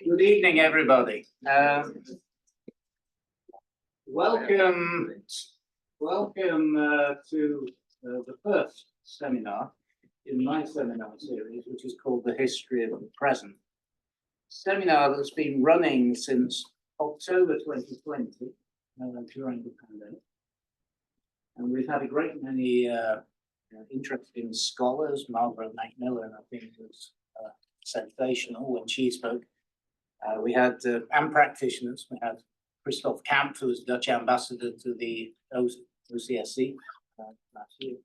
Good evening, everybody. Welcome to the first seminar in my seminar series, which is called The History of the Present. Seminar that's been running since October 2020, during the pandemic. And we've had a great many interesting scholars. Margaret Macmillan, I think, was sensational when she spoke. We had and practitioners. We had Christoph Kamp, who was Dutch ambassador to the OCSC last year.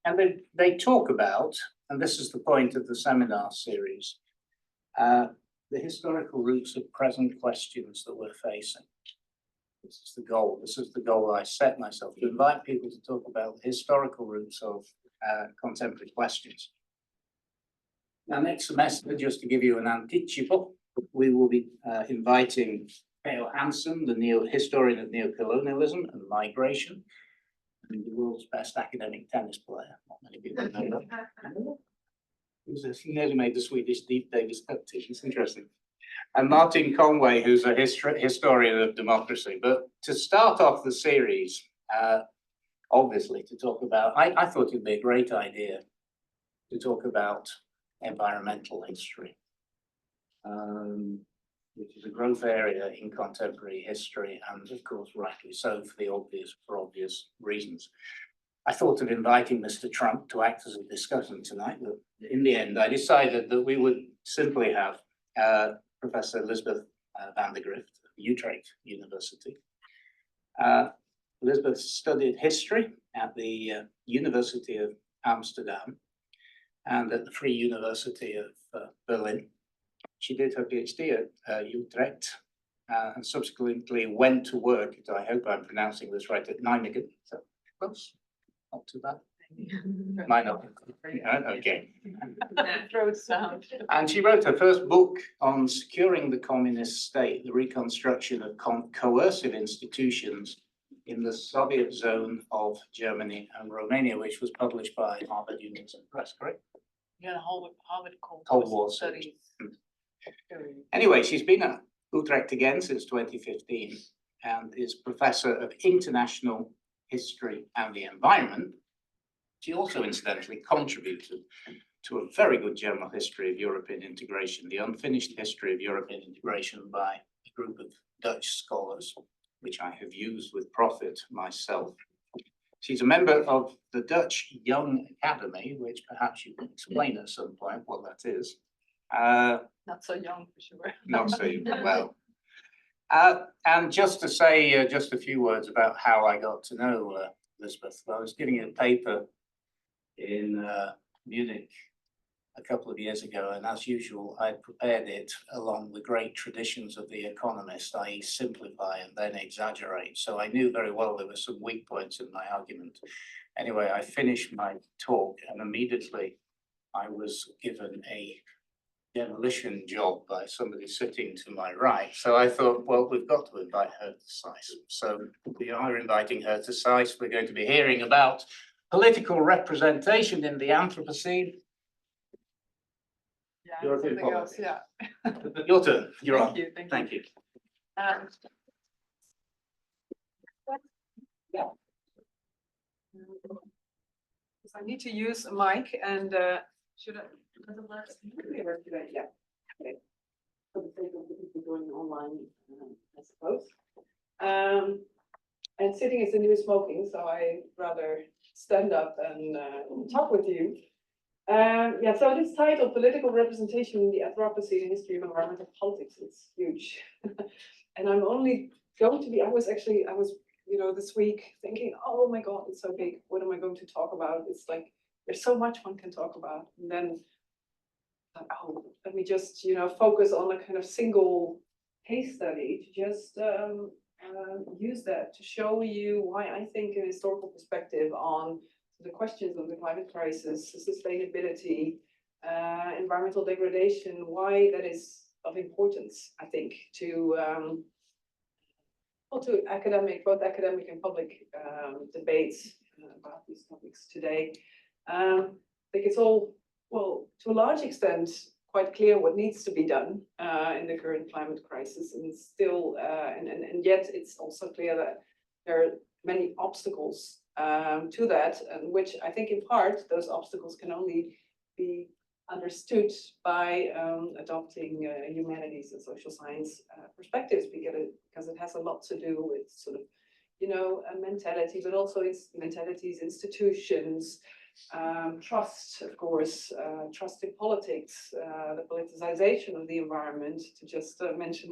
And they talk about, and this is the point of the seminar series, the historical roots of present questions that we're facing. This is the goal. This is the goal I set myself, to invite people to talk about the historical roots of contemporary questions. Now, next semester, just to give you an anticipo, we will be inviting Theo Hansen, the historian of neocolonialism and migration, and the world's best academic tennis player. Not many people know that. He nearly made the Swedish Davis Cup team. It's interesting. And Martin Conway, who's a historian of democracy. But to start off the series, obviously, to talk about, I thought it'd be a great idea to talk about environmental history, which is a growth area in contemporary history, and of course, rightly so for obvious reasons. I thought of inviting Mr. Trump to act as a discussion tonight, but in the end, I decided that we would simply have Professor Liesbeth van der Grift of Utrecht University. Liesbeth studied history at the University of Amsterdam and at the Free University of Berlin. She did her PhD at Utrecht and subsequently went to work, I hope I'm pronouncing this right, at Nijmegen. So close, not too bad. Might not. Okay. And she wrote her first book on securing the communist state, the reconstruction of coercive institutions in the Soviet zone of Germany and Romania, which was published by Harvard University Press, correct? Yeah, Harvard Cold War Studies. Anyway, she's been at Utrecht again since 2015 and is Professor of International History and the Environment. She also incidentally contributed to a very good general history of European integration, the unfinished history of European integration by a group of Dutch scholars, which I have used with profit myself. She's a member of the Dutch Young Academy, which perhaps you can explain at some point what that is. Not so young, for sure. Not so well. And just to say just a few words about how I got to know Liesbeth. I was giving a paper in Munich a couple of years ago, and as usual, I prepared it along the great traditions of The Economist, i.e. simplify and then exaggerate. So I knew very well there were some weak points in my argument. Anyway, I finished my talk and immediately I was given a demolition job by somebody sitting to my right. So I thought, well, we've got to invite her to SAIS. So we are inviting her to SAIS. We're going to be hearing about political representation in the Anthropocene. Yeah, European something else, politics. yeah. Your turn. You're on. Thank you. Yeah. So I need to use a mic, and should I? Yeah. Okay. For the sake of the people going online, I suppose. And sitting is the new smoking, so I rather stand up and talk with you. Yeah, so this title, Political Representation in the Anthropocene, History of Environmental Politics, it's huge. And I'm only going to be, I was, this week thinking, oh my God, it's so big. What am I going to talk about? It's like, there's so much one can talk about. And then, oh, let me just, focus on a kind of single case study to just use that to show you why I think a historical perspective on the questions of the climate crisis, sustainability, environmental degradation, why that is of importance, I think, to both academic and public debates about these topics today. I think it's all, well, to a large extent, quite clear what needs to be done in the current climate crisis, and still, and yet it's also clear that there are many obstacles to that, and which I think in part those obstacles can only be understood by adopting humanities and social science perspectives, because it has a lot to do with sort of, you know, a mentality, but also it's mentalities, institutions, trust, of course, trust in politics, the politicization of the environment, to just mention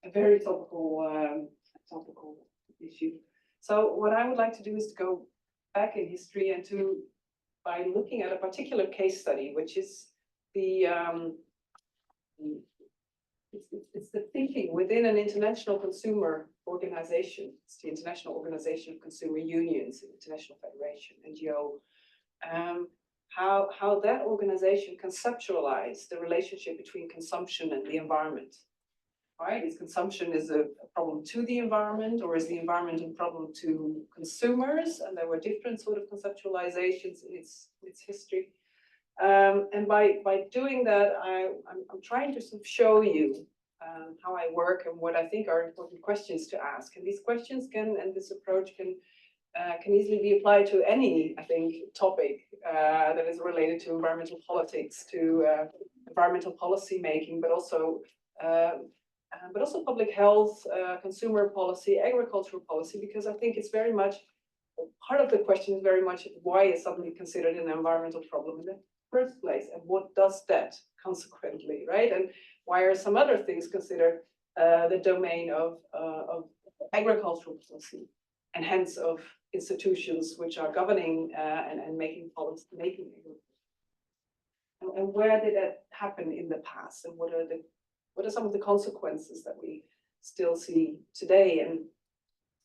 a very topical issue. So what I would like to do is to go back in history and to, by looking at a particular case study, which is the it's the thinking within an international consumer organization. It's the International Organization of Consumer Unions, International Federation, NGO. How that organization conceptualized the relationship between consumption and the environment. Right? Is consumption a problem to the environment, or is the environment a problem to consumers? And there were different sort of conceptualizations in its history. And by doing that, I'm trying to sort of show you how I work and what I think are important questions to ask. And these questions and this approach can easily be applied to any, I think, topic that is related to environmental politics, to environmental policy making, but also public health, consumer policy, agricultural policy, because I think it's very much, part of the question is very much, why is something considered an environmental problem in the first place, and what does that consequently, right? And why are some other things considered the domain of agricultural policy, and hence of institutions which are governing and making policy, and where did that happen in the past, and what are some of the consequences that we still see today? And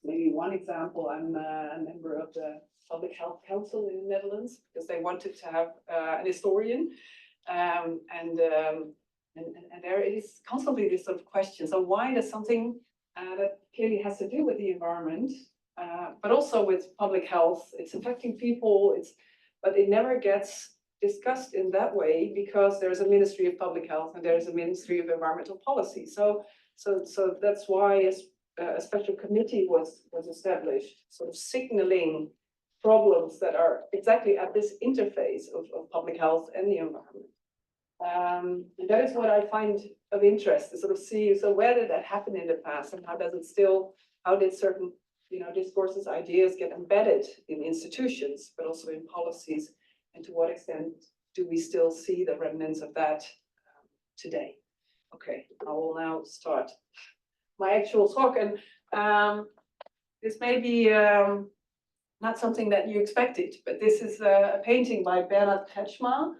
maybe one example, I'm a member of the Public Health Council in the Netherlands, because they wanted to have an historian, and there is constantly this sort of question. So why does something that clearly has to do with the environment, but also with public health, it's affecting people, but it never gets discussed in that way, because there's a Ministry of Public Health and there's a Ministry of Environmental Policy. So that's why a special committee was established, sort of signaling problems that are exactly at this interface of public health and the environment. And that is what I find of interest, to sort of see, so where did that happen in the past, and how did certain, you know, discourses, ideas get embedded in institutions, but also in policies, and to what extent do we still see the remnants of that today? Okay, I will now start my actual talk, and this may be not something that you expected, but this is a painting by Bernhard Kretschmer.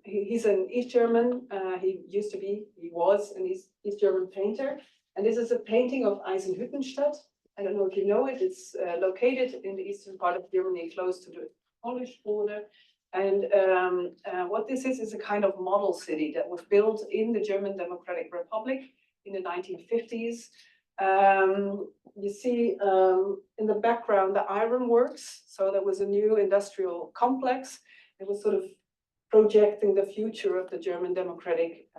He's an East German, he was an East German painter, and this is a painting of Eisenhüttenstadt. I don't know if you know it. It's located in the eastern part of Germany, close to the Polish border. And what this is a kind of model city that was built in the German Democratic Republic in the 1950s. You see in the background the ironworks. So there was a new industrial complex. It was sort of projecting the future of the German Democratic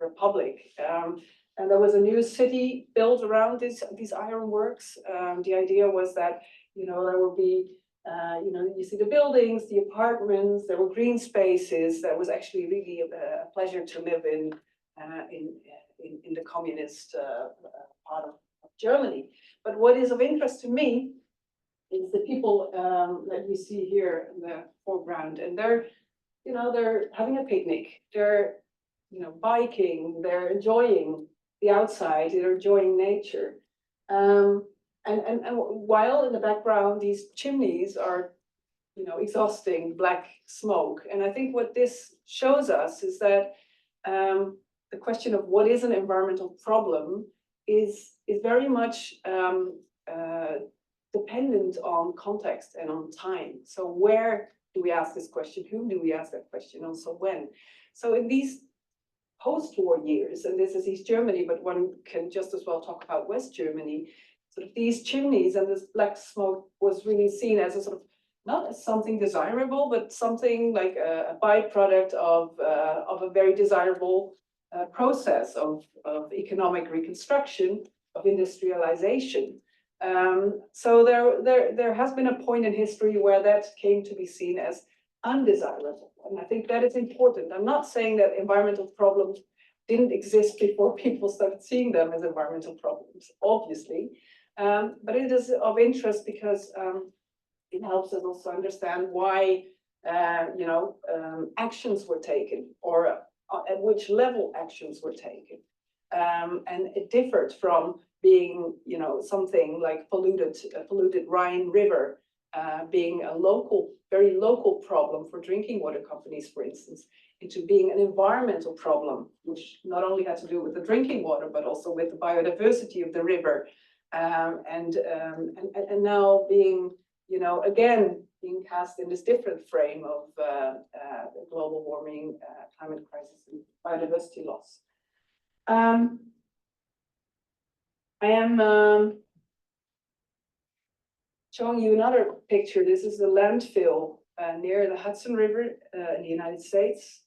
Republic. And there was a new city built around these ironworks. The idea was that, you know, there will be, you know, you see the buildings, the apartments, there were green spaces. That was actually really a pleasure to live in the communist part of Germany. But what is of interest to me is the people that you see here in the foreground, and they're having a picnic, they're, you know, biking, they're enjoying the outside, they're enjoying nature. And while in the background, these chimneys are, you know, exhausting black smoke. And I think what this shows us is that the question of what is an environmental problem is very much dependent on context and on time. So where do we ask this question? Whom do we ask that question? Also when? So in these post-war years, and this is East Germany, but one can just as well talk about West Germany, sort of these chimneys and this black smoke was really seen as a sort of not as something desirable, but something like a byproduct of a very desirable process of economic reconstruction, of industrialization. So there has been a point in history where that came to be seen as undesirable. And I think that is important. I'm not saying that environmental problems didn't exist before people started seeing them as environmental problems, obviously. But it is of interest because it helps us also understand why actions were taken, or at which level actions were taken. And it differed from being, something like polluted Rhine River, being a very local problem for drinking water companies, for instance, into being an environmental problem, which not only had to do with the drinking water, but also with the biodiversity of the river. And now being, again, being cast in this different frame of global warming, climate crisis, and biodiversity loss. I am showing you another picture. This is a landfill near the Hudson River in the United States.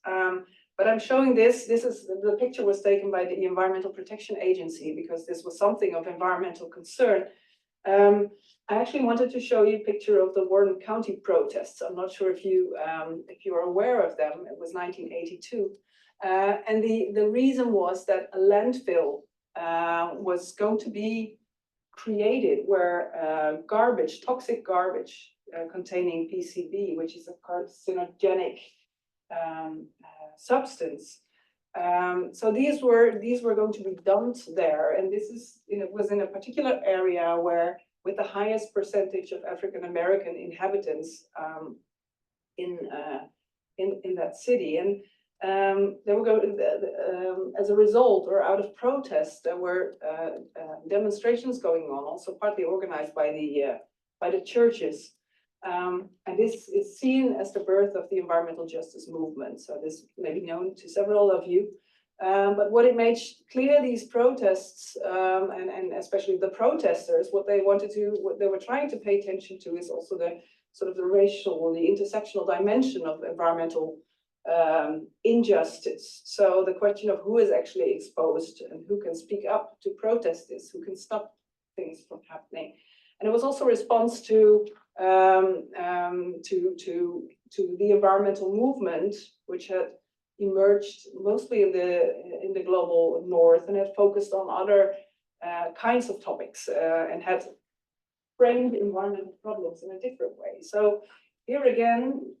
But I'm showing this. The picture was taken by the Environmental Protection Agency because this was something of environmental concern. I actually wanted to show you a picture of the Warren County protests. I'm not sure if you are aware of them. It was 1982. And the reason was that a landfill was going to be created where toxic garbage containing PCB, which is a carcinogenic substance. So these were going to be dumped there, and it was in a particular area where, with the highest percentage of African American inhabitants in that city, and they were going as a result, or out of protest, there were demonstrations going on, also partly organized by the churches. And this is seen as the birth of the environmental justice movement. So this may be known to several of you. But what it made clear, these protests, and especially the protesters, what they were trying to pay attention to is also the sort of the racial, the intersectional dimension of environmental injustice. So the question of who is actually exposed and who can speak up to protest this, who can stop things from happening. And it was also a response to the environmental movement, which had emerged mostly in the global north and had focused on other kinds of topics and had framed environmental problems in a different way. So here again,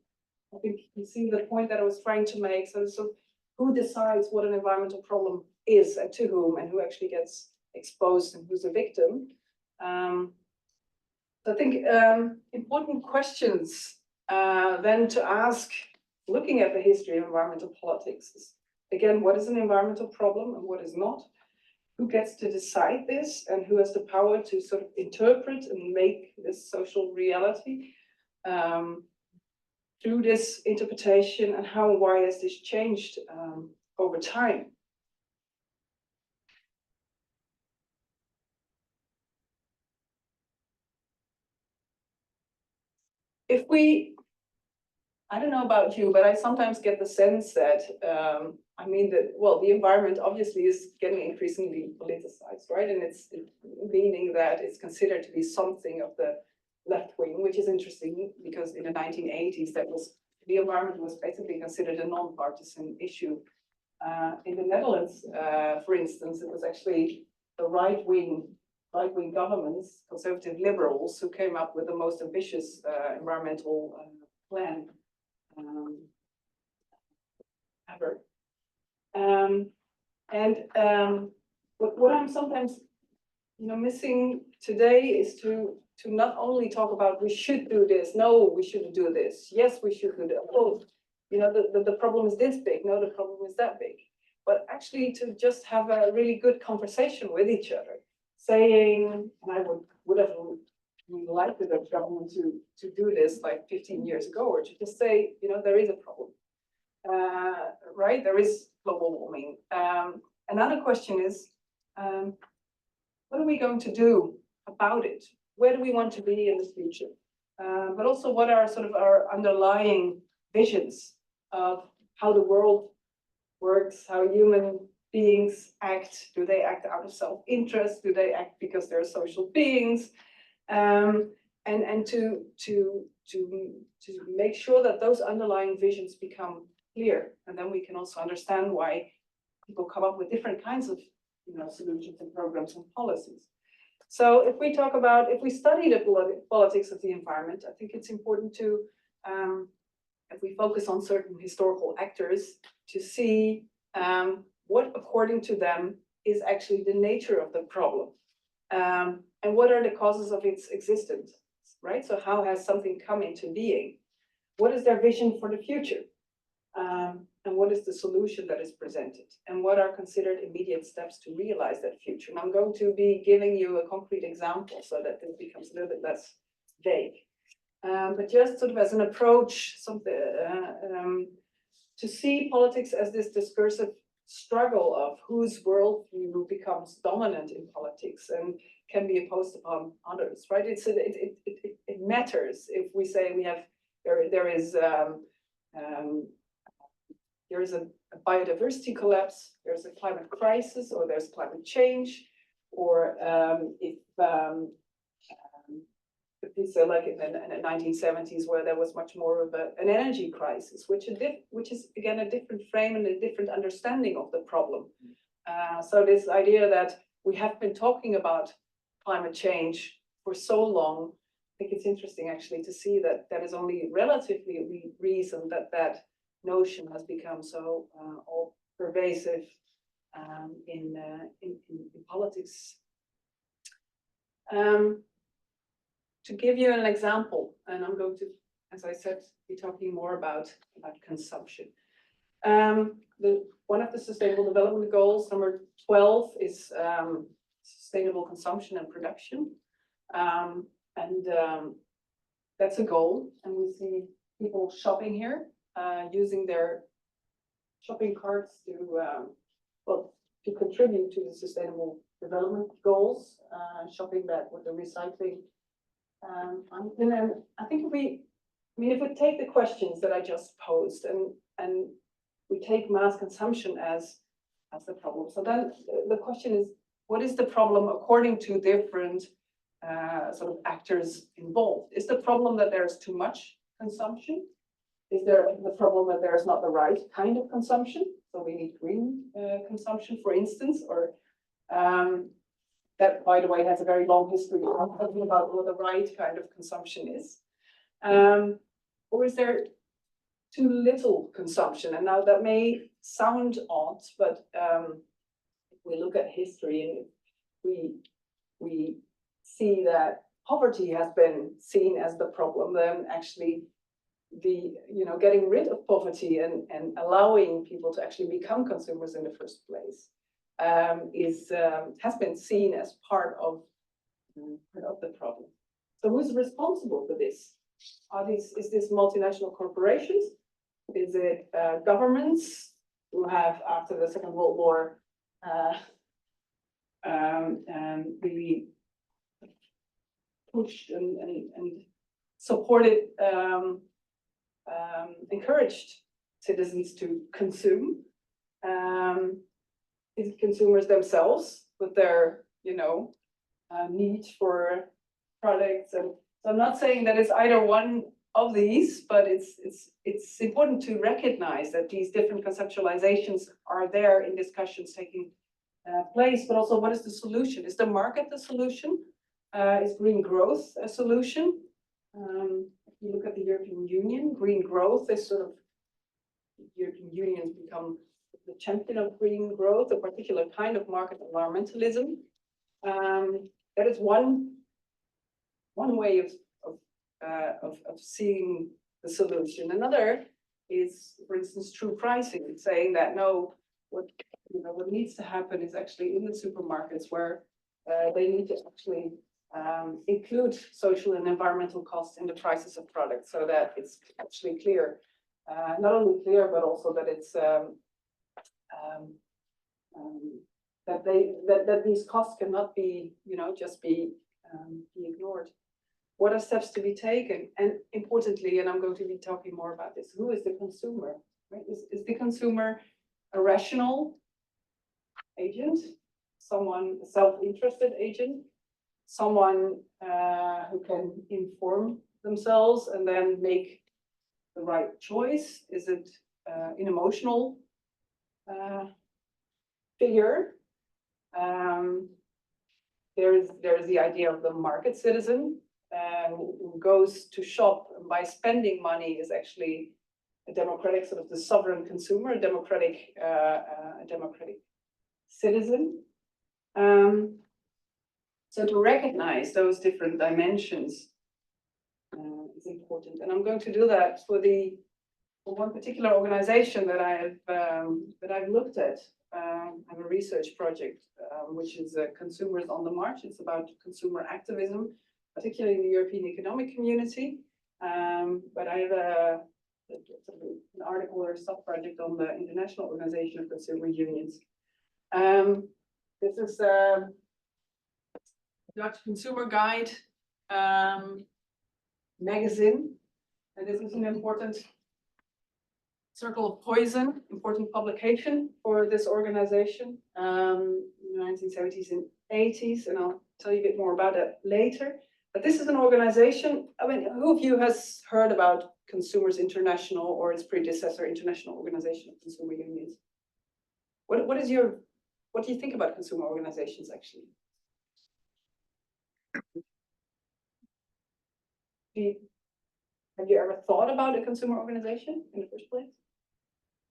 I think you see the point that I was trying to make. So who decides what an environmental problem is and to whom, and who actually gets exposed and who's a victim? So I think important questions then to ask, looking at the history of environmental politics, is again, what is an environmental problem and what is not? Who gets to decide this, and who has the power to sort of interpret and make this social reality through this interpretation, and how and why has this changed over time? I don't know about you, but I sometimes get the sense that, the environment obviously is getting increasingly politicized, right? And it's meaning that it's considered to be something of the left wing, which is interesting because in the 1980s, the environment was basically considered a non-partisan issue. In the Netherlands, for instance, it was actually the right-wing governments, conservative liberals, who came up with the most ambitious environmental plan ever. What I'm sometimes missing today is to not only talk about we should do this, no, we shouldn't do this, yes, we should do that, oh, the problem is this big, no, the problem is that big, but actually to just have a really good conversation with each other, saying, and I would have liked the government to do this like 15 years ago, or to just say, there is a problem, right? There is global warming. Another question is, what are we going to do about it? Where do we want to be in the future? but also what are sort of our underlying visions of how the world works, how human beings act. Do they act out of self-interest? Do they act because they're social beings? And to make sure that those underlying visions become clear, and then we can also understand why people come up with different kinds of solutions and programs and policies. So if we study the politics of the environment, I think it's important to, if we focus on certain historical actors, to see what, according to them, is actually the nature of the problem, and what are the causes of its existence, right? So how has something come into being? What is their vision for the future? And what is the solution that is presented? And what are considered immediate steps to realize that future? And I'm going to be giving you a concrete example so that this becomes a little bit less vague. But just sort of as an approach, to see politics as this discursive struggle of whose worldview becomes dominant in politics and can be imposed upon others, right? It matters if we say there is a biodiversity collapse, there's a climate crisis, or there's climate change, or if you say like in the 1970s, where there was much more of an energy crisis, which is again a different frame and a different understanding of the problem. So this idea that we have been talking about climate change for so long, I think it's interesting actually to see that that is only relatively recent that notion has become so all pervasive in politics. To give you an example, and I'm going to, as I said, be talking more about consumption. One of the Sustainable Development Goals, number 12, is sustainable consumption and production, and that's a goal. And we see people shopping here, using their shopping carts to contribute to the Sustainable Development Goals, shopping that with the recycling. And then I think if we take the questions that I just posed and we take mass consumption as the problem, so then the question is, what is the problem according to different sort of actors involved? Is the problem that there's too much consumption? Is there the problem that there's not the right kind of consumption? So we need green consumption, for instance, or that, by the way, has a very long history of talking about what the right kind of consumption is. Or is there too little consumption? And now that may sound odd, but if we look at history and we see that poverty has been seen as the problem, then actually getting rid of poverty and allowing people to actually become consumers in the first place has been seen as part of the problem. So who's responsible for this? Is this multinational corporations? Is it governments who have, after the Second World War, really pushed and supported, encouraged citizens to consume? Is it consumers themselves with their, need for products? And so I'm not saying that it's either one of these, but it's important to recognize that these different conceptualizations are there in discussions taking place, but also what is the solution? Is the market the solution? Is green growth a solution? If you look at the European Union, green growth is sort of, the European Union has become the champion of green growth, a particular kind of market environmentalism. That is one way of seeing the solution. Another is, for instance, true pricing. It's saying that no, what needs to happen is actually in the supermarkets where they need to actually include social and environmental costs in the prices of products, so that it's actually clear, not only clear, but also that it's that these costs cannot be, just be ignored. what are steps to be taken? And importantly, and I'm going to be talking more about this, who is the consumer? Right? Is the consumer a rational agent, someone, a self-interested agent, someone who can inform themselves and then make the right choice? Is it an emotional figure? There is the idea of the market citizen who goes to shop and by spending money is actually a democratic sort of the sovereign consumer, a democratic citizen. So to recognize those different dimensions is important, and I'm going to do that for one particular organization that I've looked at. I have a research project which is Consumers on the March. It's about consumer activism, particularly in the European Economic Community. But I have an article or a sub-project on the International Organization of Consumer Unions. This is Dutch Consumer Guide magazine, and this is an important Circle of Poison, important publication for this organization in the 1970s and 80s, and I'll tell you a bit more about that later. But this is an organization, I mean, who of you has heard about Consumers International or its predecessor, International Organization of Consumer Unions? What do you think about consumer organizations, actually? Have you ever thought about a consumer organization in the first place?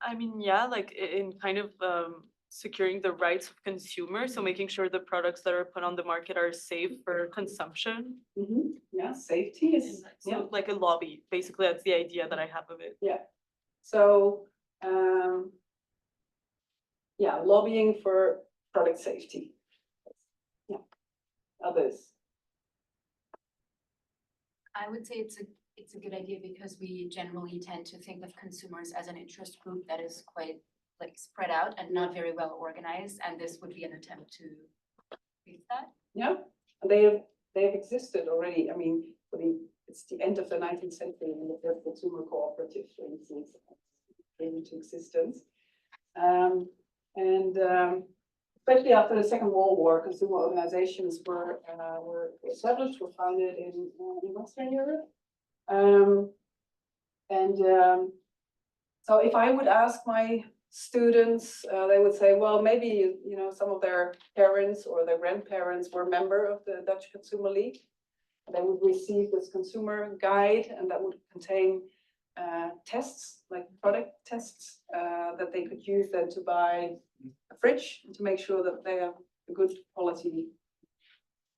I mean, yeah, like in kind of securing the rights of consumers, so making sure the products that are put on the market are safe for consumption. Mm-hmm. Yeah, safety is So like a lobby, basically that's the idea that I have of it. Yeah. So yeah, lobbying for product safety. Yeah. Others. I would say it's a good idea because we generally tend to think of consumers as an interest group that is quite like spread out and not very well organized, and this would be an attempt to fix that. Yeah, they have existed already. I mean, it's the end of the 19th century when the first consumer cooperatives, for instance, came into existence, and especially after the Second World War, consumer organizations were established, were founded in Western Europe. So if I would ask my students, they would say, well, maybe, some of their parents or their grandparents were a member of the Dutch Consumer League. They would receive this consumer guide, and that would contain tests, like product tests, that they could use then to buy a fridge and to make sure that they have a good quality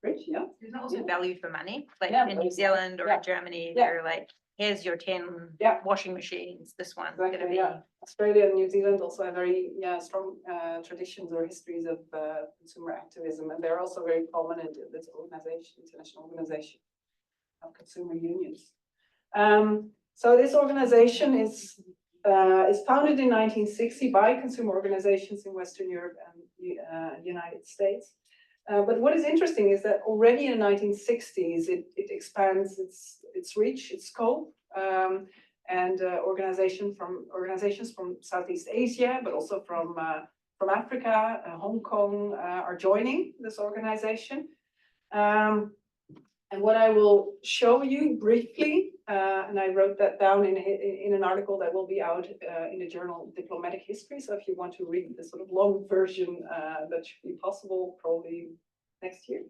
fridge. Yeah. There's also value for money, like Yeah, in New Zealand or yeah. in Germany, Yeah. they're like, here's your 10 Yeah. washing machines. This one's Exactly, gonna be yeah. Australia and New Zealand also have very strong traditions or histories of consumer activism, and they're also very prominent in this organization, international organization of consumer unions. So this organization is founded in 1960 by consumer organizations in Western Europe and United States. But what is interesting is that already in the 1960s, it expands its reach, its scope, and organizations from Southeast Asia, but also from Africa, Hong Kong, are joining this organization. And what I will show you briefly, and I wrote that down in an article that will be out in the journal Diplomatic History. So if you want to read the sort of long version, that should be possible probably next year.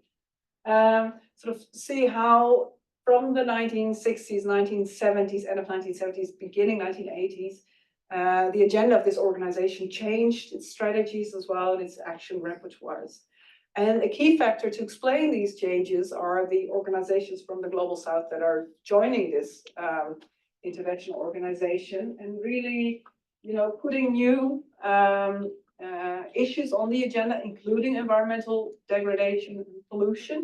Sort of see how from the 1960s, 1970s, end of 1970s, beginning 1980s, the agenda of this organization changed, its strategies as well, and its action repertoires. And a key factor to explain these changes are the organizations from the Global South that are joining this international organization and really, putting new issues on the agenda, including environmental degradation and pollution.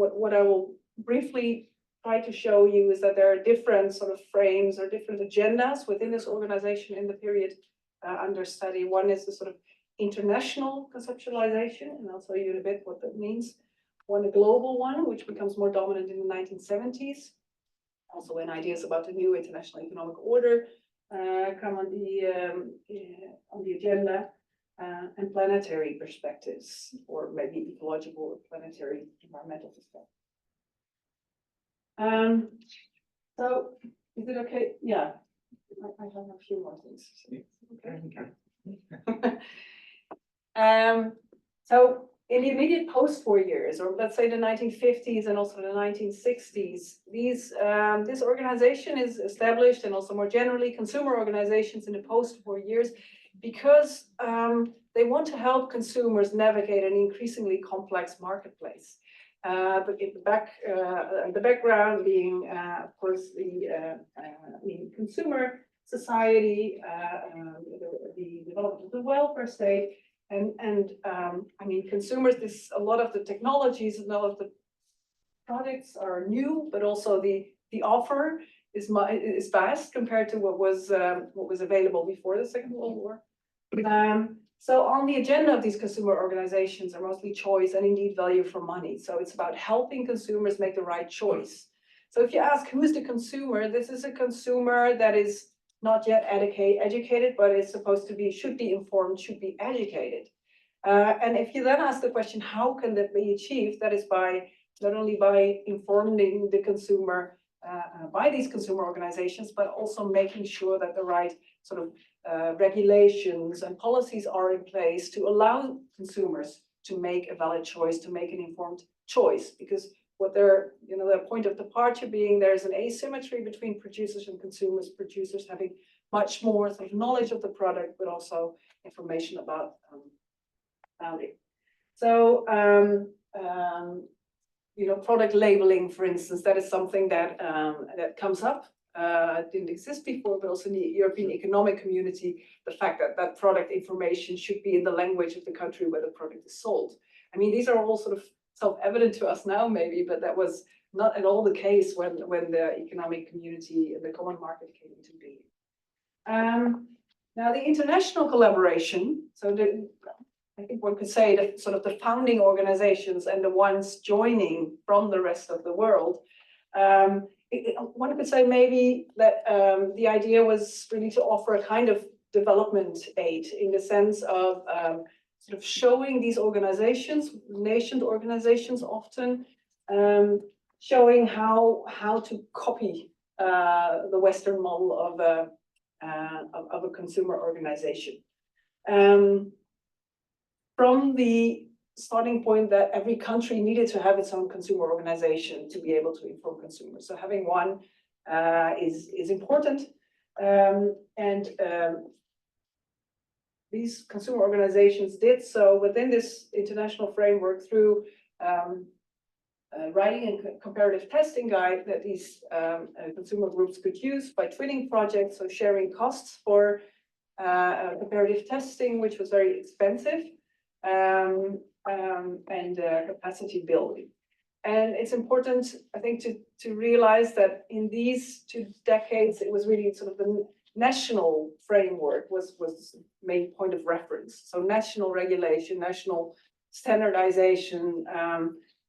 What I will briefly try to show you is that there are different sort of frames or different agendas within this organization in the period under study. One is the sort of international conceptualization, and I'll tell you in a bit what that means. one, a global one, which becomes more dominant in the 1970s. Also when ideas about the new international economic order come on the agenda, and planetary perspectives, or maybe ecological or planetary environmental perspectives. So is it okay? Yeah, I have a few more things. Okay. So in the immediate post-war years, or let's say the 1950s and also the 1960s, this organization is established, and also more generally consumer organizations in the post-war years, because they want to help consumers navigate an increasingly complex marketplace. But in the background being, of course, the consumer society, the development of the welfare state, and I mean, consumers. A lot of the technologies and all of the products are new, but also the offer is vast compared to what was available before the Second World War. So on the agenda of these consumer organizations are mostly choice and indeed value for money. So it's about helping consumers make the right choice. So if you ask who's the consumer, this is a consumer that is not yet educated, but is supposed to be, should be informed, should be educated. And if you then ask the question, how can that be achieved? That is by not only by informing the consumer by these consumer organizations, but also making sure that the right sort of regulations and policies are in place to allow consumers to make a valid choice, to make an informed choice. Because what their point of departure being, there's an asymmetry between producers and consumers, producers having much more sort of knowledge of the product, but also information about it. So, product labeling, for instance, that is something that that comes up. Didn't exist before, but also in the European Economic Community, the fact that that product information should be in the language of the country where the product is sold. I mean, these are all sort of self-evident to us now, maybe, but that was not at all the case when the economic community and the common market came into being. Now, the international collaboration, so I think one could say that sort of the founding organizations and the ones joining from the rest of the world, one could say maybe that the idea was really to offer a kind of development aid in the sense of sort of showing these organizations, nation organizations often, showing how to copy the Western model of a consumer organization. From the starting point that every country needed to have its own consumer organization to be able to inform consumers. So having one is important. These consumer organizations did so within this international framework through writing a comparative testing guide that these consumer groups could use by twinning projects, so sharing costs for comparative testing, which was very expensive, and capacity building. And it's important, I think, to realize that in these 2 decades, it was really sort of the national framework was the main point of reference. So national regulation, national standardization,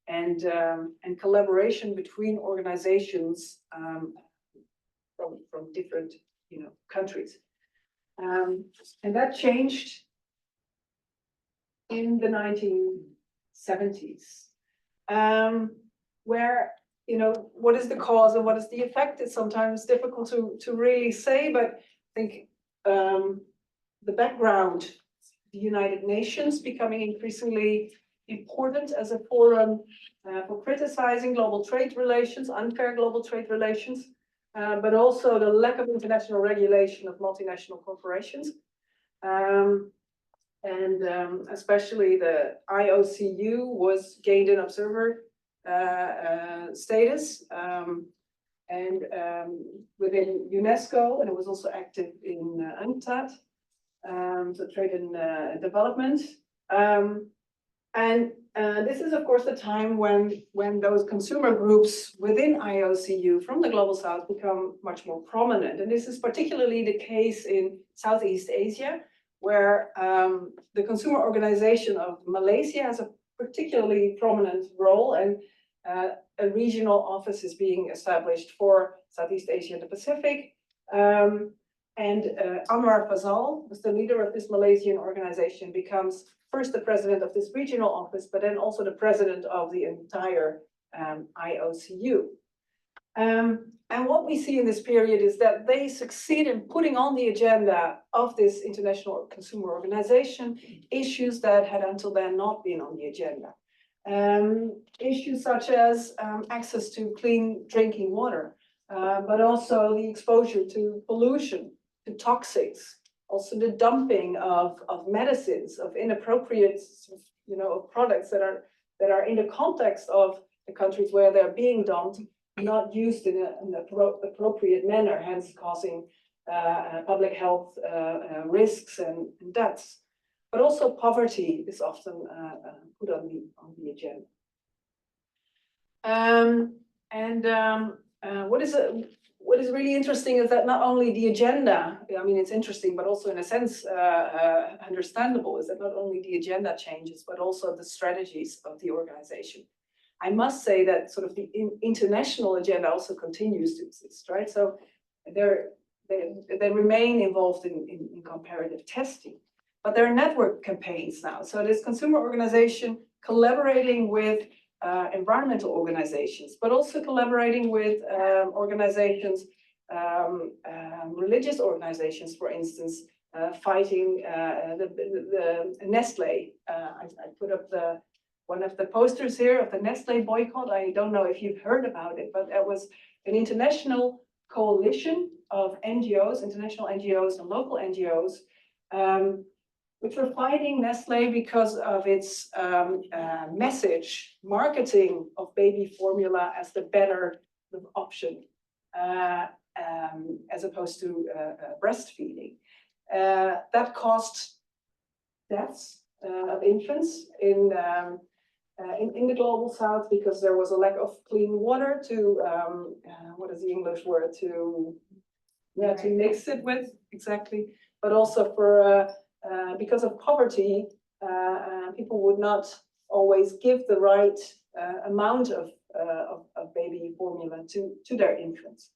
and collaboration between organizations from different countries. And that changed in the 1970s, where what is the cause and what is the effect? It's sometimes difficult to really say, but I think the background, the United Nations becoming increasingly important as a forum for criticizing global trade relations, unfair global trade relations, but also the lack of international regulation of multinational corporations. Especially the IOCU was gained an observer status within UNESCO, and it was also active in UNCTAD, so trade and development. This is, of course, the time when those consumer groups within IOCU from the Global South become much more prominent. And this is particularly the case in Southeast Asia, where the consumer organization of Malaysia has a particularly prominent role, and a regional office is being established for Southeast Asia and the Pacific. And Anwar Fazal, who's the leader of this Malaysian organization, becomes first the president of this regional office, but then also the president of the entire IOCU. And what we see in this period is that they succeed in putting on the agenda of this international consumer organization issues that had until then not been on the agenda. Issues such as access to clean drinking water, but also the exposure to pollution, to toxics, also the dumping of medicines, of inappropriate, products that are in the context of the countries where they're being dumped, not used in an appropriate manner, hence causing public health risks and deaths. But also poverty is often put on the agenda. What is really interesting is that not only the agenda, I mean, it's interesting, but also in a sense understandable, is that not only the agenda changes, but also the strategies of the organization. I must say that sort of the international agenda also continues to exist, right? So they remain involved in comparative testing, but there are network campaigns now. So this consumer organization collaborating with environmental organizations, but also collaborating with organizations, religious organizations, for instance, fighting the Nestle. I put up one of the posters here of the Nestle boycott. I don't know if you've heard about it, but that was an international coalition of NGOs, international NGOs and local NGOs, which were fighting Nestle because of its message, marketing of baby formula as the better option, as opposed to breastfeeding. That caused deaths of infants in the global south because there was a lack of clean water to, what is the English word, to mix it with, exactly, but also for because of poverty, people would not always give the right amount of baby formula to their infants.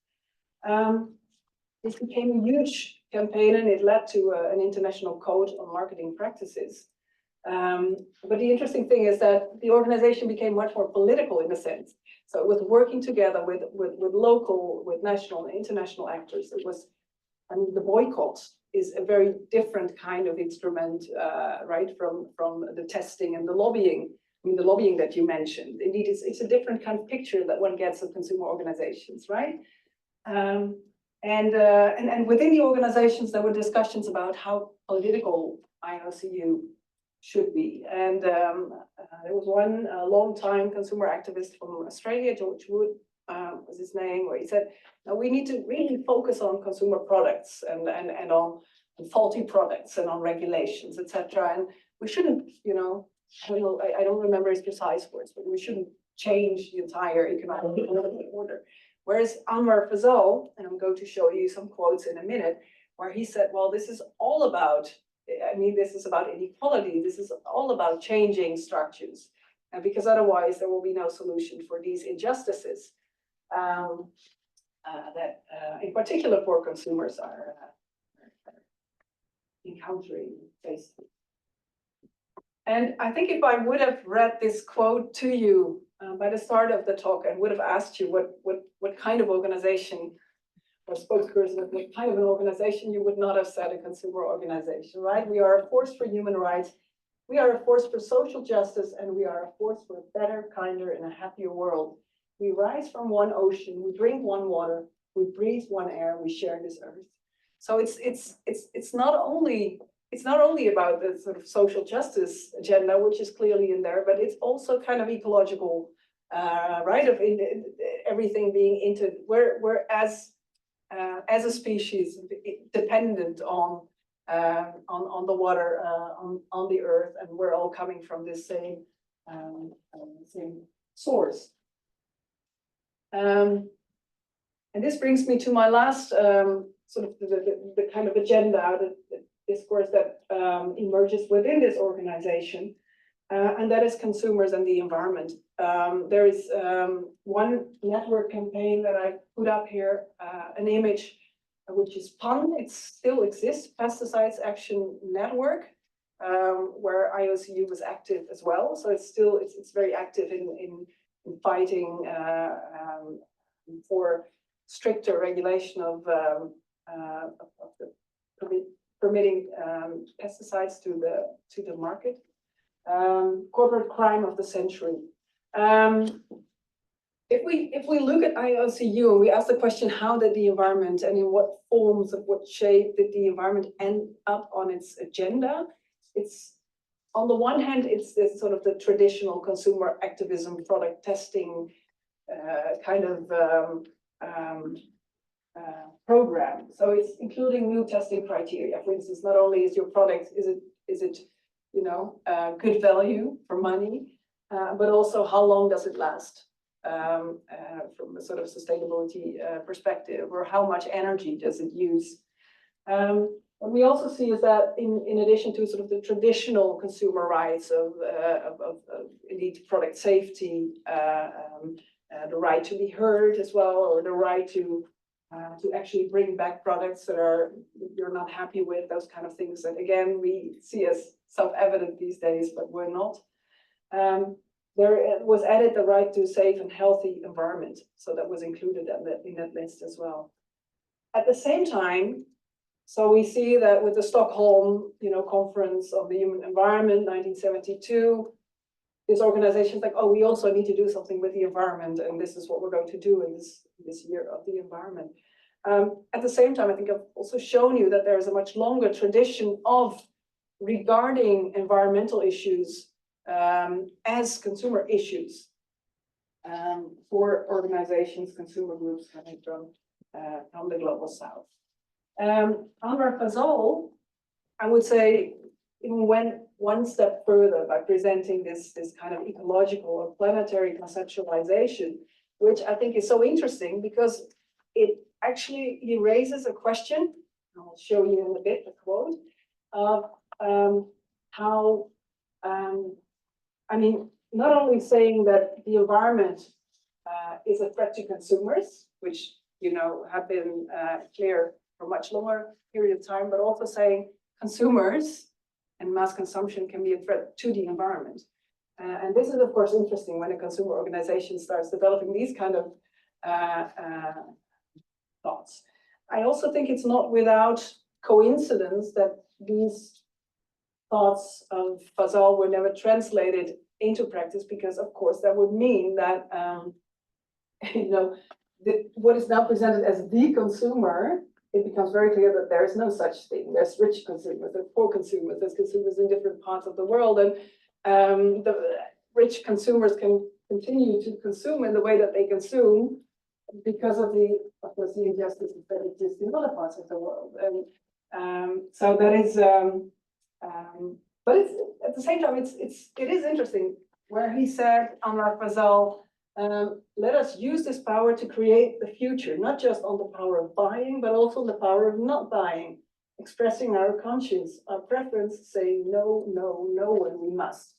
This became a huge campaign, and it led to an international code on marketing practices. But the interesting thing is that the organization became much more political in a sense. So it was working together with local, with national and international actors. It was, I mean, the boycott is a very different kind of instrument, right, from the testing and the lobbying. I mean, the lobbying that you mentioned. Indeed, it's a different kind of picture that one gets of consumer organizations, right? And within the organizations, there were discussions about how political IOCU should be. And there was one long-time consumer activist from Australia, George Wood, was his name, where he said, "Now we need to really focus on consumer products and on faulty products and on regulations, etc. And we shouldn't, I don't remember his precise words, but we shouldn't change the entire economic order." Whereas Anwar Fazal, and I'm going to show you some quotes in a minute, where he said, well, this is all about, this is about inequality. This is all about changing structures, and because otherwise there will be no solution for these injustices that, in particular, poor consumers are encountering, facing. And I think if I would have read this quote to you by the start of the talk, and would have asked you what kind of organization or spokesperson of what kind of an organization, you would not have said a consumer organization, right? We are a force for human rights. We are a force for social justice, and we are a force for a better, kinder, and a happier world. We rise from one ocean, we drink one water, we breathe one air, we share this earth. So it's not only about the sort of social justice agenda, which is clearly in there, but it's also kind of ecological, right? Of everything being we're as a species dependent on the water, on the earth, and we're all coming from this same source. And this brings me to my last sort of the kind of agenda, the discourse that emerges within this organization, and that is consumers and the environment. There is one network campaign that I put up here, an image which is PAN. It still exists, Pesticides Action Network, where IOCU was active as well. So it's still it's very active in fighting for stricter regulation of the permitting pesticides to the market. Corporate crime of the century. If we look at IOCU and we ask the question, how did the environment and in what forms, of what shape did the environment end up on its agenda? It's on the one hand, it's this sort of the traditional consumer activism, product testing kind of program. So it's including new testing criteria. For instance, not only is your product, is it good value for money, but also how long does it last from a sort of sustainability perspective, or how much energy does it use? What we also see is that in addition to sort of the traditional consumer rights of indeed product safety, the right to be heard as well, or the right to actually bring back products that you're not happy with, those kind of things that again we see as self-evident these days, but we're not. There was added the right to safe and healthy environment, so that was included in that list as well. At the same time, so we see that with the Stockholm, Conference of the Human Environment, 1972, this organization is like, oh, we also need to do something with the environment, and this is what we're going to do in this year of the environment. At the same time, I think I've also shown you that there is a much longer tradition of regarding environmental issues as consumer issues for organizations, consumer groups coming from the global south. Anwar Fazal, I would say, even went one step further by presenting this kind of ecological or planetary conceptualization, which I think is so interesting because it actually raises a question. I'll show you in a bit a quote of how, not only saying that the environment is a threat to consumers, which have been clear for a much longer period of time, but also saying consumers and mass consumption can be a threat to the environment. And this is, of course, interesting when a consumer organization starts developing these kind of thoughts. I also think it's not without coincidence that these thoughts of Fazal were never translated into practice, because, of course, that would mean that what is now presented as the consumer, it becomes very clear that there is no such thing. There's rich consumers, there's poor consumers, there's consumers in different parts of the world, and the rich consumers can continue to consume in the way that they consume because of course, the injustices that exist in other parts of the world. And so that is, but it's at the same time, it is interesting where he said, Anwar Fazal, let us use this power to create the future, not just on the power of buying, but also the power of not buying, expressing our conscience, our preference, saying no, no, no when we must.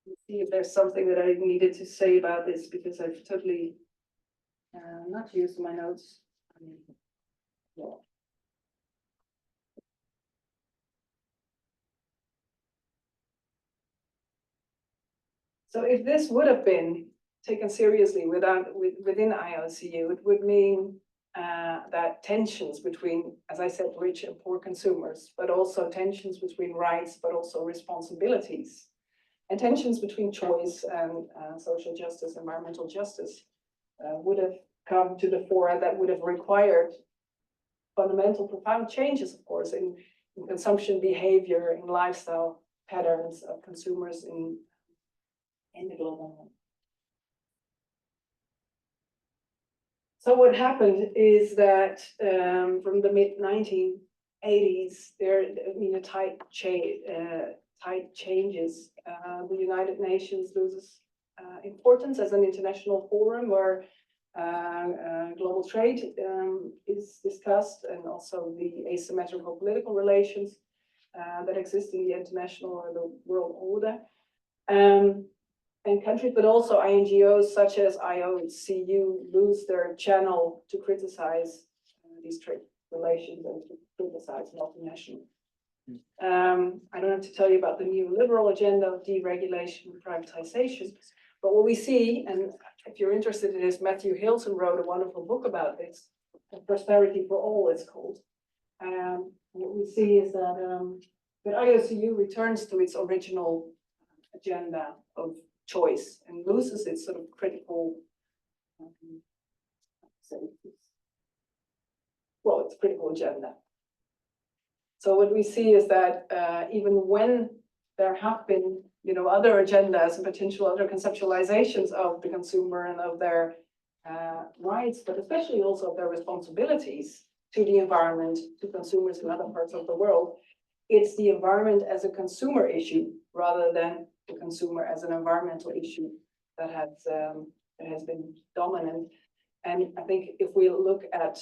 Let's see if there's something that I needed to say about this, because I've totally not used my notes. Yeah. So if this would have been taken seriously within IOCU, it would mean that tensions between, as I said, rich and poor consumers, but also tensions between rights, but also responsibilities, and tensions between choice and social justice, environmental justice, would have come to the fore, and that would have required fundamental, profound changes, of course, in consumption behavior, in lifestyle patterns of consumers in the global world. So what happened is that from the mid-1980s, tide changes. The United Nations loses importance as an international forum where Global trade is discussed, and also the asymmetrical political relations that exist in the international or the world order. And countries, but also INGOs such as IOCU lose their channel to criticize these trade relations and to criticize multinational. I don't have to tell you about the neoliberal agenda of deregulation and privatization, but what we see, and if you're interested in this, Matthew Hilton wrote a wonderful book about this, Prosperity for All it's called. What we see is that IOCU returns to its original agenda of choice and loses its sort of critical, its critical agenda. So what we see is that even when there have been, other agendas and potential other conceptualizations of the consumer and of their rights, but especially also of their responsibilities to the environment, to consumers in other parts of the world, it's the environment as a consumer issue rather than the consumer as an environmental issue that has been dominant. And I think if we look at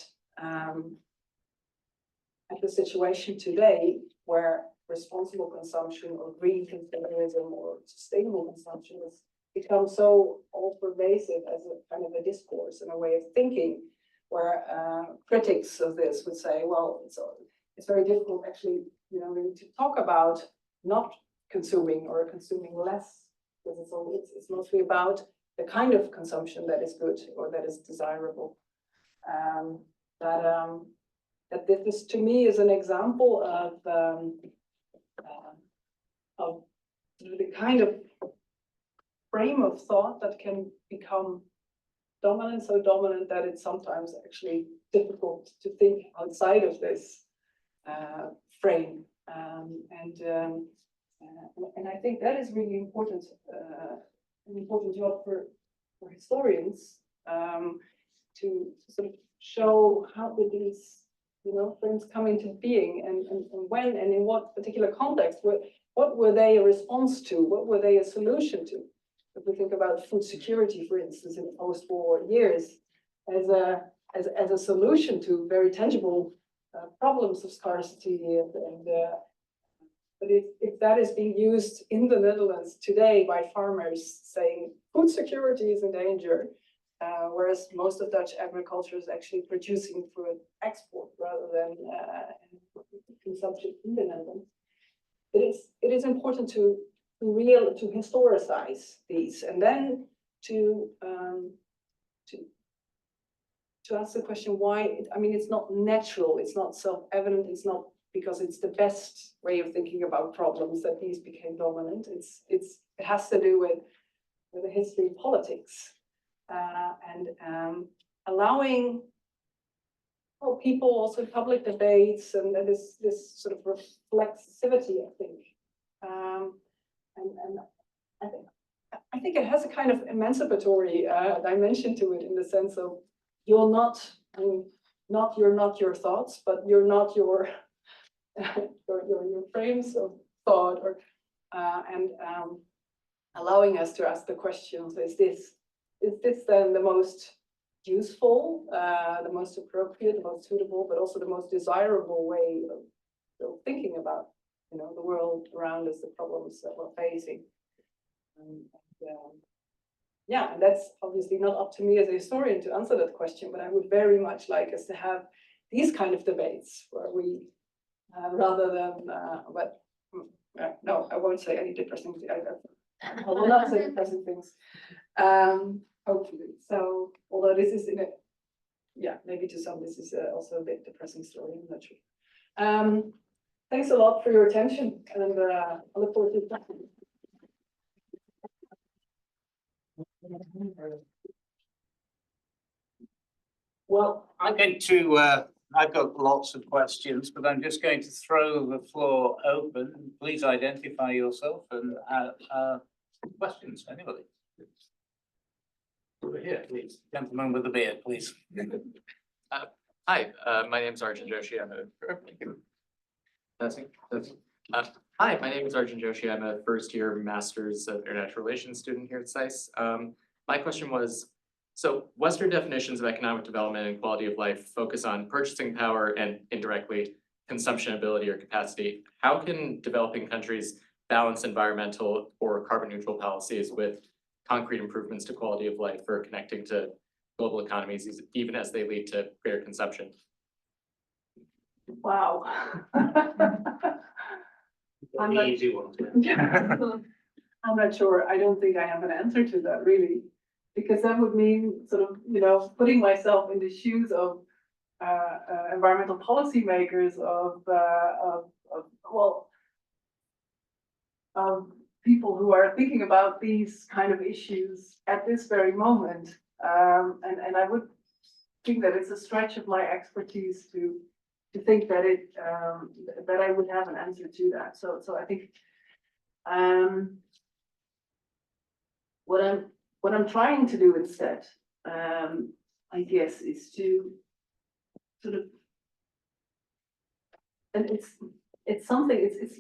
the situation today, where responsible consumption or green consumerism or sustainable consumption has become so all-pervasive as a kind of a discourse and a way of thinking, where critics of this would say, well, it's very difficult actually, really to talk about not consuming or consuming less, because it's mostly about the kind of consumption that is good or that is desirable. That this to me is an example of the kind of frame of thought that can become dominant, so dominant that it's sometimes actually difficult to think outside of this frame. And I think that is really important, an important job for historians to sort of show how did these frames come into being and when and in what particular context. What were they a response to? What were they a solution to? If we think about food security, for instance, in post-war years, as a solution to very tangible problems of scarcity, but if that is being used in the Netherlands today by farmers saying food security is in danger, whereas most of Dutch agriculture is actually producing for export rather than consumption in the Netherlands, it is important to historicize these, and then to ask the question why. It's not natural, it's not self-evident, it's not because it's the best way of thinking about problems that these became dominant. It has to do with the history of politics and allowing people also public debates and this sort of reflexivity, I think. And I think it has a kind of emancipatory dimension to it, in the sense of you're not your thoughts, but you're not your your frames of thought, or and allowing us to ask the questions: is this then the most useful, the most appropriate, the most suitable, but also the most desirable way of thinking about the world around us, the problems that we're facing? Yeah, and that's obviously not up to me as a historian to answer that question, but I would very much like us to have these kind of debates where we, rather than, no, I won't say any depressing things. I will not say depressing things, hopefully. So, although this is maybe to some this is also a bit depressing story, I'm not sure. Thanks a lot for your attention, and I look forward to talking. Well, I'm going to, I've got lots of questions, but I'm just going to throw the floor open. Please identify yourself and questions, anybody? Over here, please. Gentleman with the beard, please. Hi, my name is Arjun Joshi. Hi, my name is Arjun Joshi. I'm a first-year Masters of International Relations student here at SAIS. My question was, So Western definitions of economic development and quality of life focus on purchasing power and indirectly consumption ability or capacity. How can developing countries balance environmental or carbon neutral policies with concrete improvements to quality of life for connecting to global economies, even as they lead to greater consumption? Wow. I'm The not- easy one. I'm not sure. I don't think I have an answer to that really. Because that would mean sort of, putting myself in the shoes of environmental policymakers, of people who are thinking about these kind of issues at this very moment. And I would think that it's a stretch of my expertise to think that that I would have an answer to that. So I think what I'm trying to do instead, I guess, is to sort of, and it's something, it's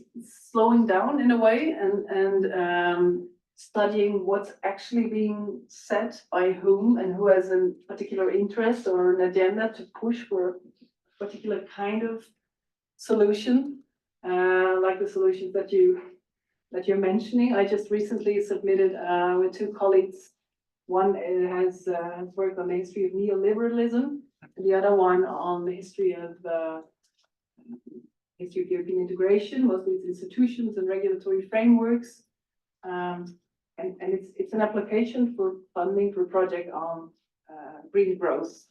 slowing down in a way and studying what's actually being said by whom and who has a particular interest or an agenda to push for a particular kind of solution, like the solutions that you're mentioning. I just recently submitted with two colleagues. One has worked on the history of neoliberalism, and the other one on the history of European integration, mostly its institutions and regulatory frameworks. And it's an application for funding for a project on green growth.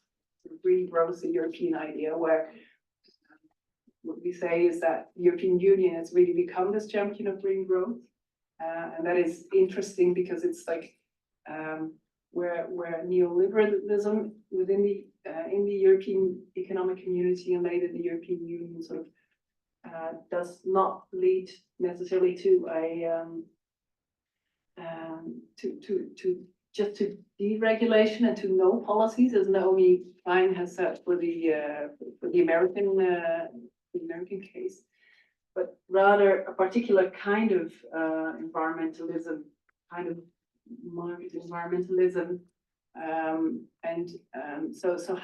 Green growth, the European idea, where what we say is that the European Union has really become this champion of green growth. And that is interesting because it's like where neoliberalism within the in the European Economic Community and later the European Union sort of does not lead necessarily to a to deregulation and to no policies, as Naomi Klein has said for the American case, but rather a particular kind of environmentalism, kind of market environmentalism, so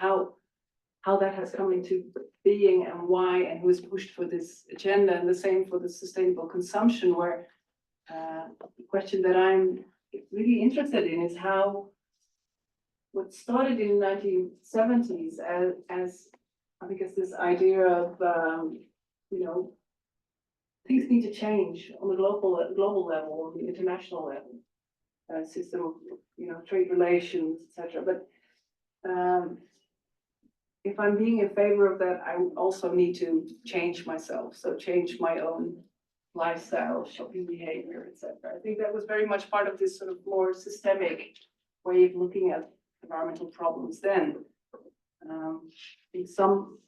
how that has come into being and why and who is pushed for this agenda, and the same for the sustainable consumption, where the question that I'm really interested in is how what started in the 1970s as I think it's this idea of things need to change on the global level, on the international level, system of trade relations, etc. But if I'm being in favor of that, I also need to change myself, so change my own lifestyle, shopping behavior, etc. I think that was very much part of this sort of more systemic way of looking at environmental problems then. In some,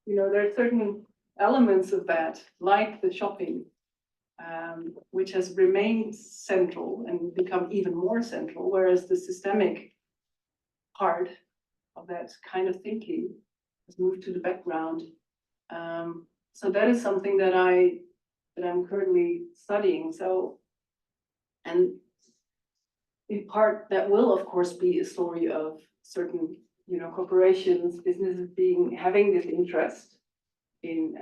there are certain elements of that, like the shopping, which has remained central and become even more central, whereas the systemic part of that kind of thinking has moved to the background. So that is something that I'm currently studying. So, and in part, that will of course be a story of certain, corporations, businesses having this interest in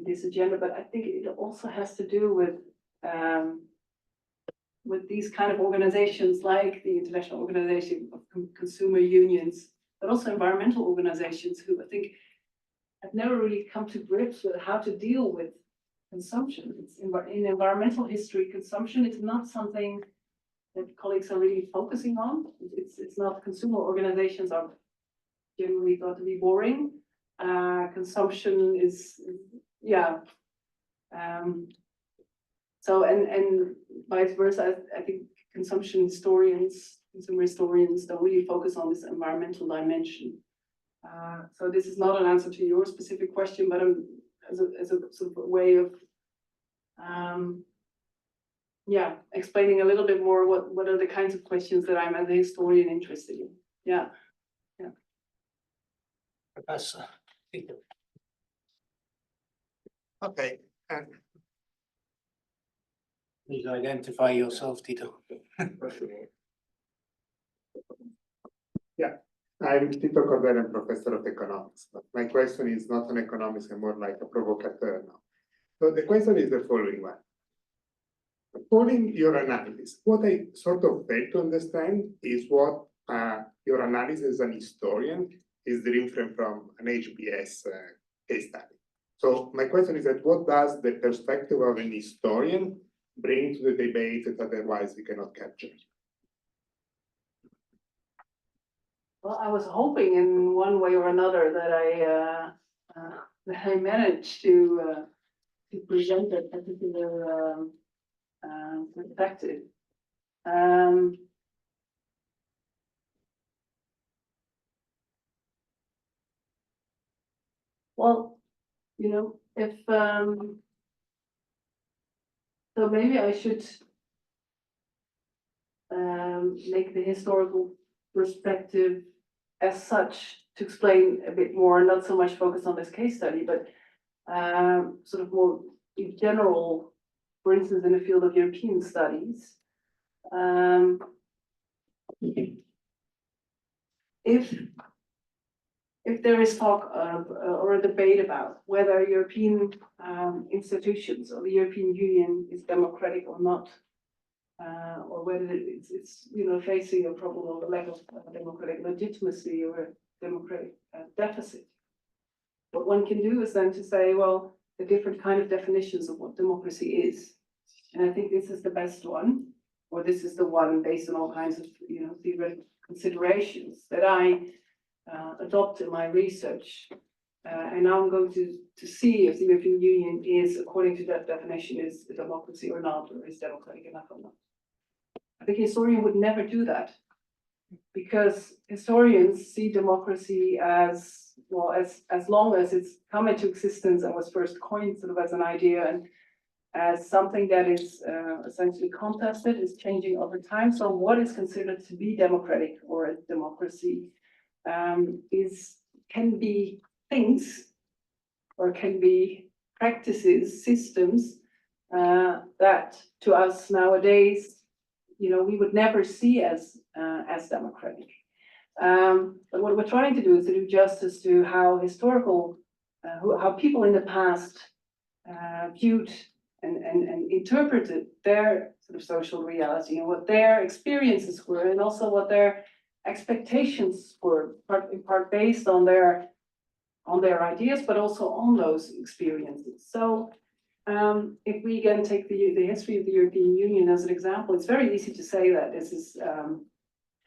this agenda. But I think it also has to do with these kind of organizations like the International Organization of Consumer Unions, but also environmental organizations who I think have never really come to grips with how to deal with consumption. It's in environmental history, consumption is not something that colleagues are really focusing on. It's not, consumer organizations are generally thought to be boring. Consumption is, so and vice versa, I think consumer historians don't really focus on this environmental dimension. So this is not an answer to your specific question, but as a sort of a way of explaining a little bit more what are the kinds of questions that I'm as a historian interested in. Yeah. Professor. Okay. Please identify yourself, Tito. I'm Tito Cordero, professor of economics, but my question is not on economics, and more like a provocateur now. So the question is the following one. Following your analysis, what I sort of fail to understand is what your analysis as an historian is different from an HBS case study. So my question is that what does the perspective of an historian bring to the debate that otherwise we cannot capture? Well, I was hoping in one way or another that I managed to present that particular perspective. Well, you know, if so maybe I should make the historical perspective as such to explain a bit more, not so much focus on this case study, but sort of more in general, for instance, in the field of European studies. If there is talk of or a debate about whether European institutions or the European Union is democratic or not, or whether it's you know facing a problem of a lack of democratic legitimacy or a democratic deficit, what one can do is then to say, well, the different kind of definitions of what democracy is, and I think this is the best one, or this is the one based on all kinds of you know theoretical considerations that I adopt in my research, and now I'm going to see if the European Union is, according to that definition, is a democracy or not, or is democratic enough or not. I think a historian would never do that, because historians see democracy as well as long as it's come into existence and was first coined sort of as an idea and as something that is essentially contested, is changing over time. So what is considered to be democratic or a democracy can be things or can be practices, systems that to us nowadays, you know, we would never see as democratic. But what we're trying to do is to do justice to how how people in the past viewed and interpreted their sort of social reality and what their experiences were, and also what their expectations were, in part based on their ideas, but also on those experiences. So if we again take the history of the European Union as an example, it's very easy to say that this is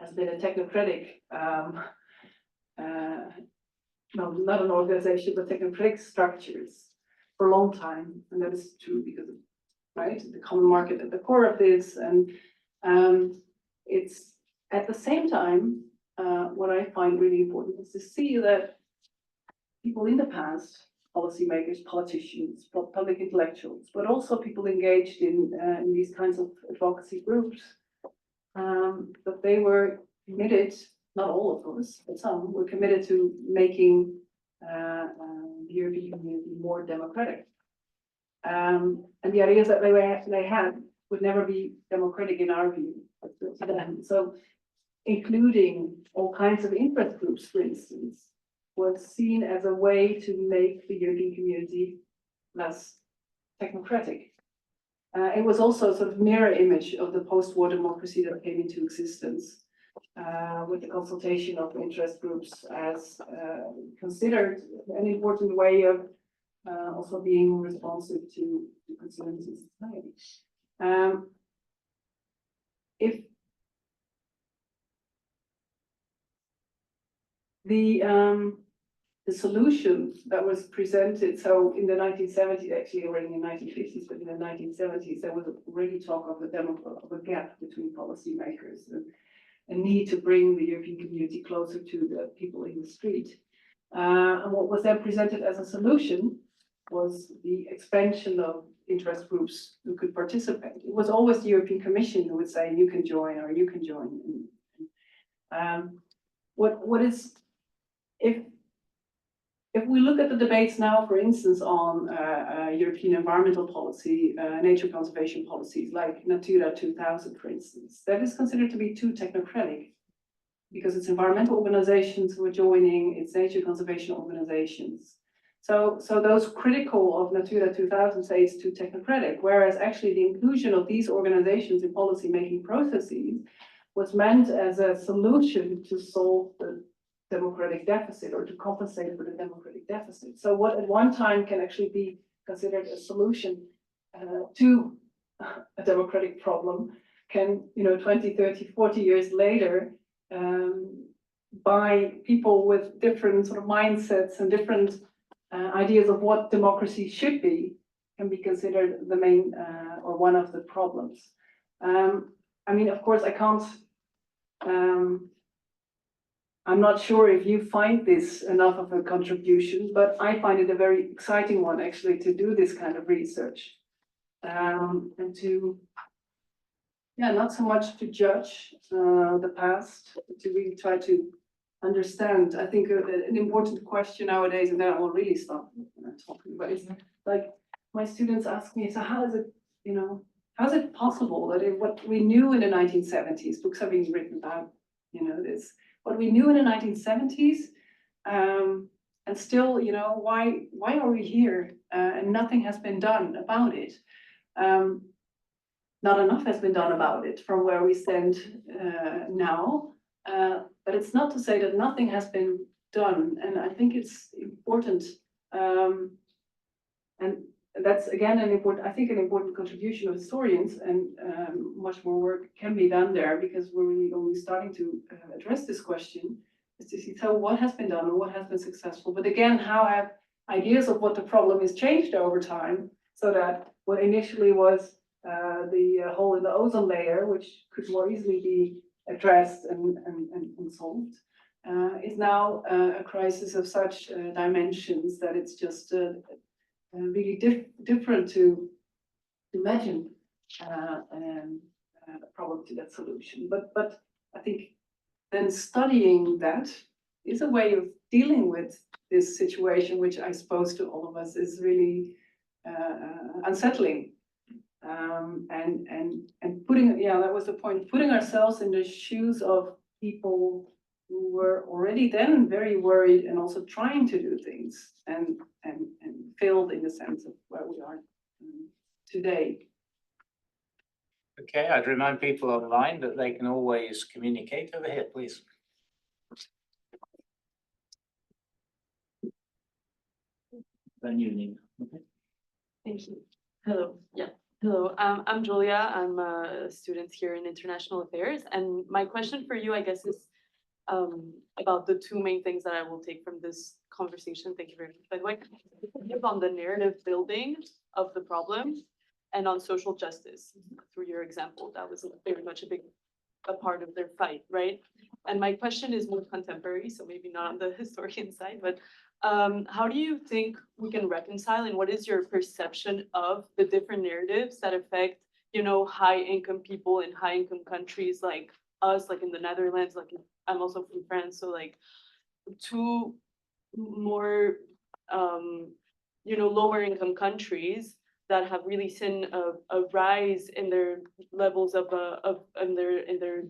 has been a technocratic, no, not an organization, but technocratic structures for a long time, and that is true because of the common market at the core of this, and it's at the same time what I find really important is to see that people in the past, policymakers, politicians, public intellectuals, but also people engaged in these kinds of advocacy groups, that they were committed, not all of course, but some were committed to making the European Union more democratic. And the ideas that they had would never be democratic in our view. So including all kinds of interest groups, for instance, was seen as a way to make the European community less technocratic. It was also a sort of mirror image of the post-war democracy that came into existence, with the consultation of interest groups as considered an important way of also being responsive to concerns in society. If the solution that was presented, so in the 1970s, actually already in the 1950s, but in the 1970s, there was already talk of a gap between policymakers and a need to bring the European community closer to the people in the street. And what was then presented as a solution was the expansion of interest groups who could participate. It was always the European Commission who would say, you can join or you can join. What is, if we look at the debates now, for instance, on European environmental policy, nature conservation policies like Natura 2000, for instance, that is considered to be too technocratic. because it's environmental organizations who are joining, it's nature conservation organizations. So those critical of Natura 2000 say it's too technocratic, whereas actually the inclusion of these organizations in policy-making processes was meant as a solution to solve the democratic deficit or to compensate for the democratic deficit. So what at one time can actually be considered a solution to a democratic problem can, 20, 30, 40 years later, by people with different sort of mindsets and different ideas of what democracy should be, can be considered the main or one of the problems. I mean, of course, I can't, I'm not sure if you find this enough of a contribution, but I find it a very exciting one actually to do this kind of research. And to, not so much to judge the past, to really try to understand. I think an important question nowadays, and then I will really stop talking, but it's like my students ask me, so how is it, how is it possible that what we knew in the 1970s, books have been written about, this, what we knew in the 1970s, and still, why are we here? And nothing has been done about it. Not enough has been done about it from where we stand now. But it's not to say that nothing has been done, and I think it's important. And that's again an important contribution of historians, and much more work can be done there because we're really only starting to address this question. Is to see so what has been done and what has been successful. But again, how have ideas of what the problem is changed over time, so that what initially was the hole in the ozone layer, which could more easily be addressed and solved, is now a crisis of such dimensions that it's just really different to imagine a problem to that solution. But I think then studying that is a way of dealing with this situation, which I suppose to all of us is really unsettling. And putting, that was the point, putting ourselves in the shoes of people who were already then very worried and also trying to do things and failed in the sense of where we are today. Okay, I'd remind people online that they can always communicate over here, please. Then you need. Okay. Thank you. Hello, hello, I'm Julia. I'm a student here in International Affairs. And my question for you, I guess, is about the two main things that I will take from this conversation. Thank you very much, by the way. On the narrative building of the problem and on social justice through your example. That was very much a part of their fight, right? And my question is more contemporary, so maybe not on the historian side, but how do you think we can reconcile, and what is your perception of the different narratives that affect, high income people in high income countries like us, like in the Netherlands, like I'm also from France, so like two more, lower income countries that have really seen a rise in their levels of in their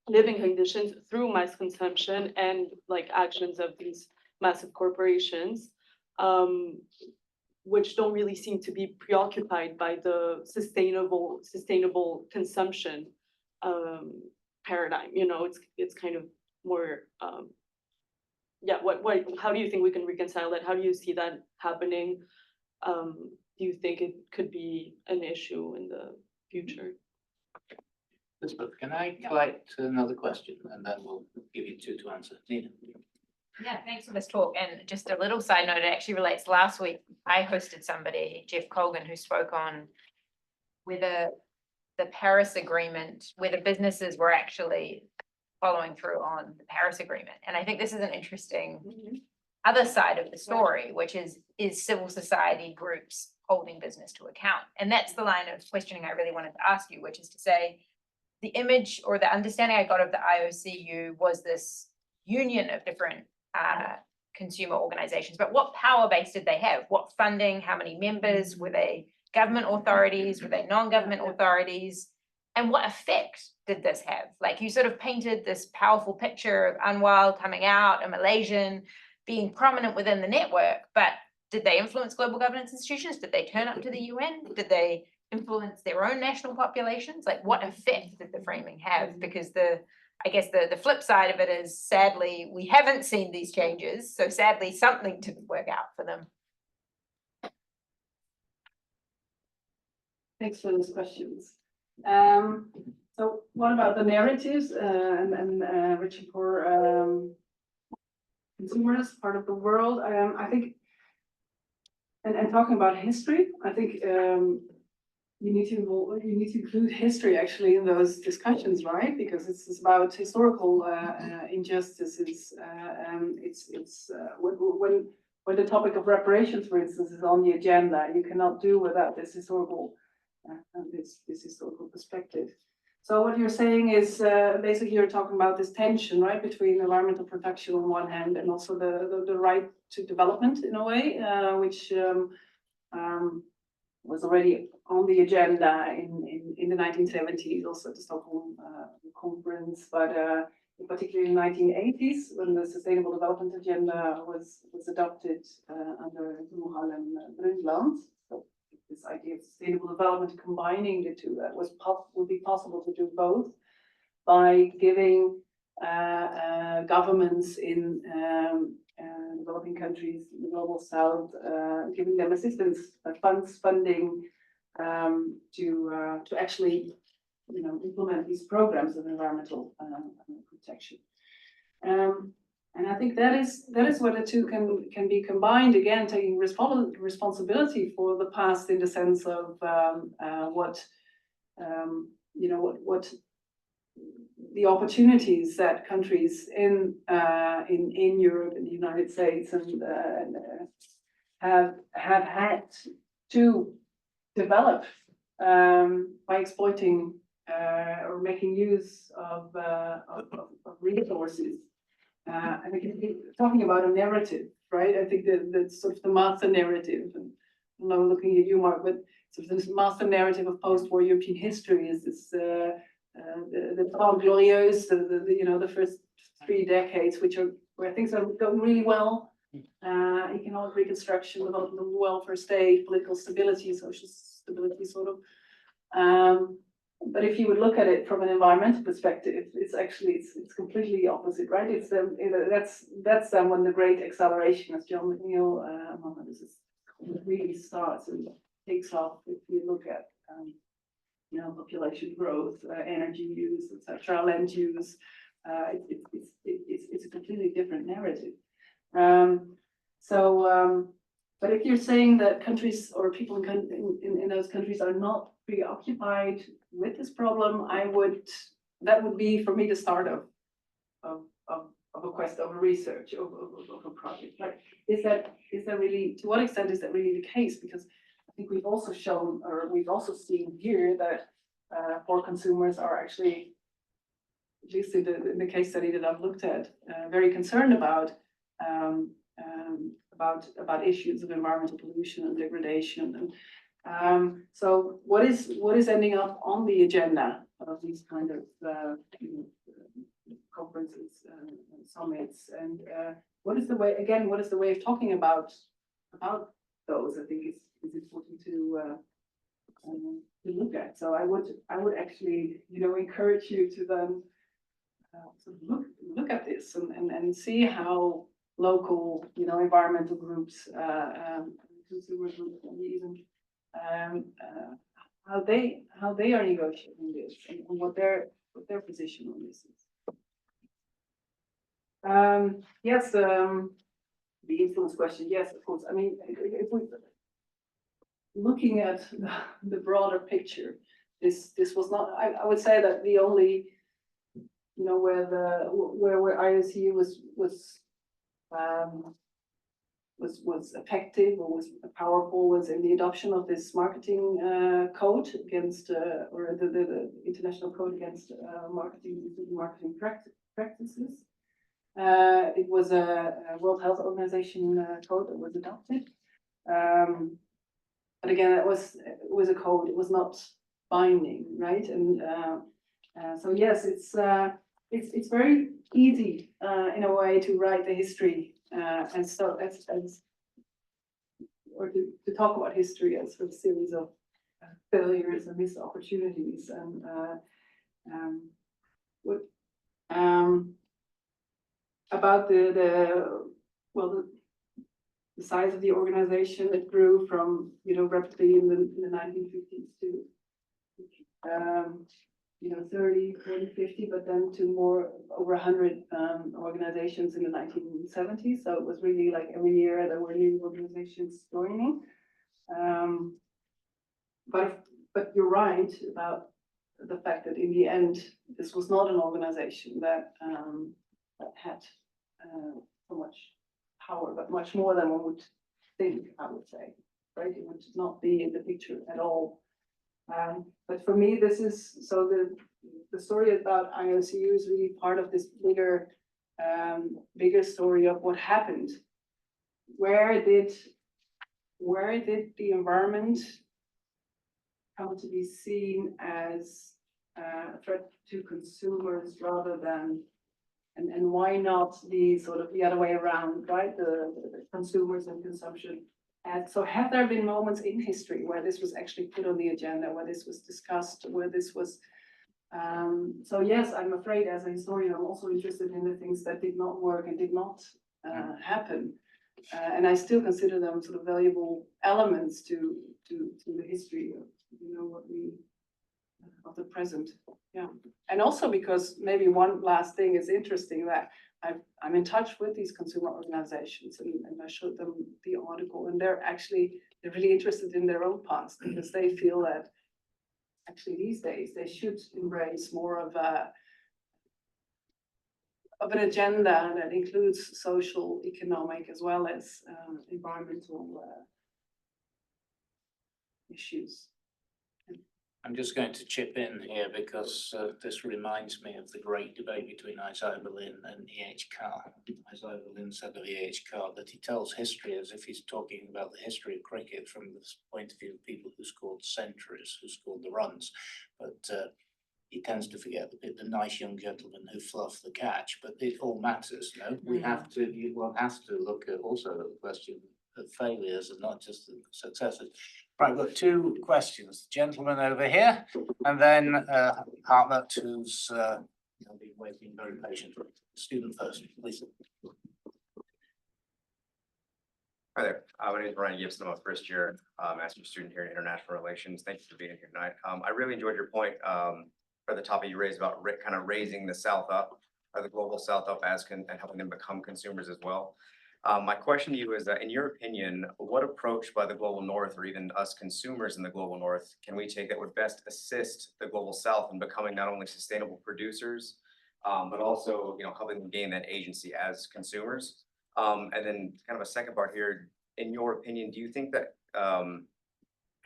living conditions through mass consumption and like actions of these massive corporations, which don't really seem to be preoccupied by the sustainable consumption paradigm. It's kind of more how do you think we can reconcile that? How do you see that happening? Do you think it could be an issue in the future? Liesbeth, can I collect another question and then we'll give you two to answer? Nina. Yeah, thanks for this talk. And just a little side note, it actually relates. Last week, I hosted somebody, Jeff Colgan, who spoke on whether the Paris Agreement, whether businesses were actually following through on the Paris Agreement. And I think this is an interesting other side of the story, which is civil society groups holding business to account? And that's the line of questioning I really wanted to ask you, which is to say, the image or the understanding I got of the IOCU was this union of different consumer organizations, but what power base did they have? What funding, how many members? Were they government authorities? Were they non-government authorities? And what effect did this have? Like, you sort of painted this powerful picture of Anwar coming out, a Malaysian being prominent within the network, but did they influence global governance institutions? Did they turn up to the UN? Did they influence their own national populations? Like, what effect did the framing have? Because I guess the flip side of it is, sadly, we haven't seen these changes. So sadly, something didn't work out for them. Thanks for those questions. So what about the narratives and rich and poor consumers, part of the world? I think, and talking about history, I think you need to include history actually in those discussions, right? Because it's about historical injustices. It's when the topic of reparations, for instance, is on the agenda, you cannot do without this historical historical perspective. So what you're saying is basically you're talking about this tension, right, between environmental protection on one hand and also the right to development in a way, which was already on the agenda in the 1970s, also the Stockholm conference, but particularly in the 1980s when the Sustainable Development Agenda was adopted under Gro and Brundtland. So this idea of sustainable development, combining the two, that would be possible to do both by giving governments in developing countries in the global south, giving them assistance, funding to actually, implement these programs of environmental protection. And I think that is where the two can be combined, again, taking responsibility for the past in the sense of what the opportunities that countries in Europe and the United States and have had to develop by exploiting or making use of resources. I think talking about a narrative, right? I think that sort of the master narrative, and I'm not looking at you, Mark, but sort of this master narrative of post-war European history is this the Temps Glorieux, the first 3 decades, where things are going really well. Economic reconstruction, development of the welfare state, political stability, social stability, sort of. But if you would look at it from an environmental perspective, it's completely opposite, right? It's that's when the great acceleration, as John McNeill really starts and takes off. If you look at population growth, energy use, etc., land use, it's a completely different narrative. But if you're saying that countries or people in those countries are not preoccupied with this problem, that would be for me the start of a quest, of a research, of a project. Like, is that really, to what extent is that really the case? Because I think we've also shown, or we've also seen here, that poor consumers are actually, at least in the case study that I've looked at, very concerned about issues of environmental pollution and degradation. And so what is ending up on the agenda of these kind of conferences and summits, and what is the way of talking about those? I think is important to look at. So I would actually encourage you to then sort of look at this and see how local environmental groups, consumer groups, and even how they are negotiating this and what their position on this is. Yes, the influence question. Yes, of course. I mean, if we looking at the broader picture, this was not. I would say that the only, where IOC was effective or was powerful was in the adoption of this marketing code against, or the international code against marketing practices. It was a World Health Organization code that was adopted. But again, it was a code. It was not binding, right? And so yes, it's very easy in a way to write the history and so as or to talk about history as a series of failures and missed opportunities and what about the size of the organization. It grew from, rapidly in the 1950s to 30, 40, 50, but then to over 100 organizations in the 1970s. So it was really like every year there were new organizations joining. But you're right about the fact that in the end, this was not an organization that had so much power, but much more than one would think, I would say, right? It would not be in the picture at all. But for me, this is, so the story about IOCU is really part of this bigger story of what happened. Where did the environment come to be seen as a threat to consumers rather than, and why not the sort of the other way around, right? The consumers and consumption. And so have there been moments in history where this was actually put on the agenda, where this was discussed, where this was, so yes, I'm afraid as a historian, I'm also interested in the things that did not work and did not happen. And I still consider them sort of valuable elements to the history of, what we, of the present. Yeah. And also because maybe one last thing is interesting that I'm in touch with these consumer organizations and I showed them the article and they're really interested in their own past because they feel that actually these days they should embrace more of an agenda that includes social, economic, as well as environmental issues. I'm just going to chip in here because this reminds me of the great debate between Isaiah Berlin and E.H. Carr. Isaiah Berlin said of E.H. Carr that he tells history as if he's talking about the history of cricket from the point of view of people who scored centuries, who scored the runs. But he tends to forget the nice young gentleman who fluffed the catch. But it all matters, We have to, one has to look at also the question of failures and not just the successes. Right, we've got two questions. The gentleman over here, and then Hartmut, who's been waiting very patiently. Student first, please. Hi there. My name is Ryan Gibson. I'm a first year master's student here in international relations. Thank you for being here tonight. I really enjoyed your point for the topic you raised about kind of raising the South up, or the global South up and helping them become consumers as well. My question to you is that in your opinion, what approach by the global North or even us consumers in the global North can we take that would best assist the global South in becoming not only sustainable producers, but also helping them gain that agency as consumers? And then kind of a second part here, in your opinion, do you think that,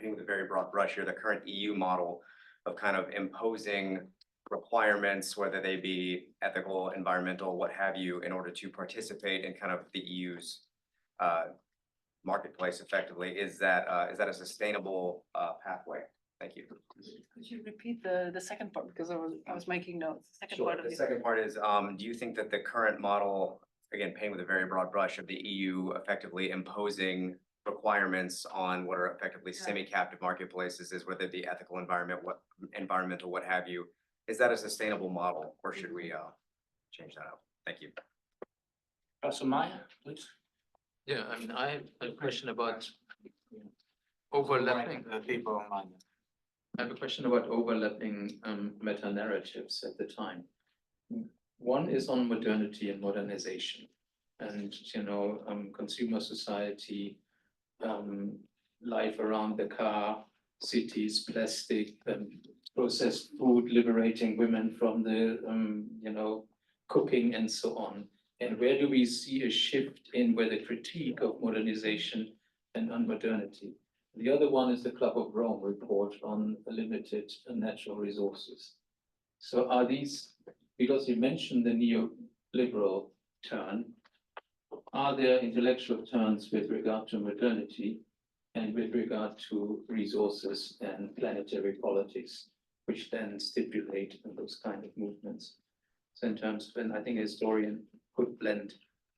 with a very broad brush here, the current EU model of kind of imposing requirements, whether they be ethical, environmental, what have you, in order to participate in kind of the EU's marketplace effectively, is that a sustainable pathway? Thank you. Could you repeat the second part, because I was making notes. Sure. The second part is, do you think that the current model, again, painting with a very broad brush, of the EU effectively imposing requirements on what are effectively semi-captive marketplaces, is whether it be ethical, environmental, what have you, is that a sustainable model, or should we change that up? Thank you. Professor Meyer, please. Yeah, I mean, I have a question about overlapping. People online. I have a question about overlapping meta narratives at the time. One is on modernity and modernization, and consumer society, life around the car, cities, plastic, processed food, liberating women from the cooking and so on. And where do we see a shift in where the critique of modernization and unmodernity? The other one is the Club of Rome report on limited natural resources. So are these, because you mentioned the neoliberal turn, are there intellectual turns with regard to modernity and with regard to resources and planetary politics, which then stipulate those kind of movements. So in terms of, and I think a historian could blend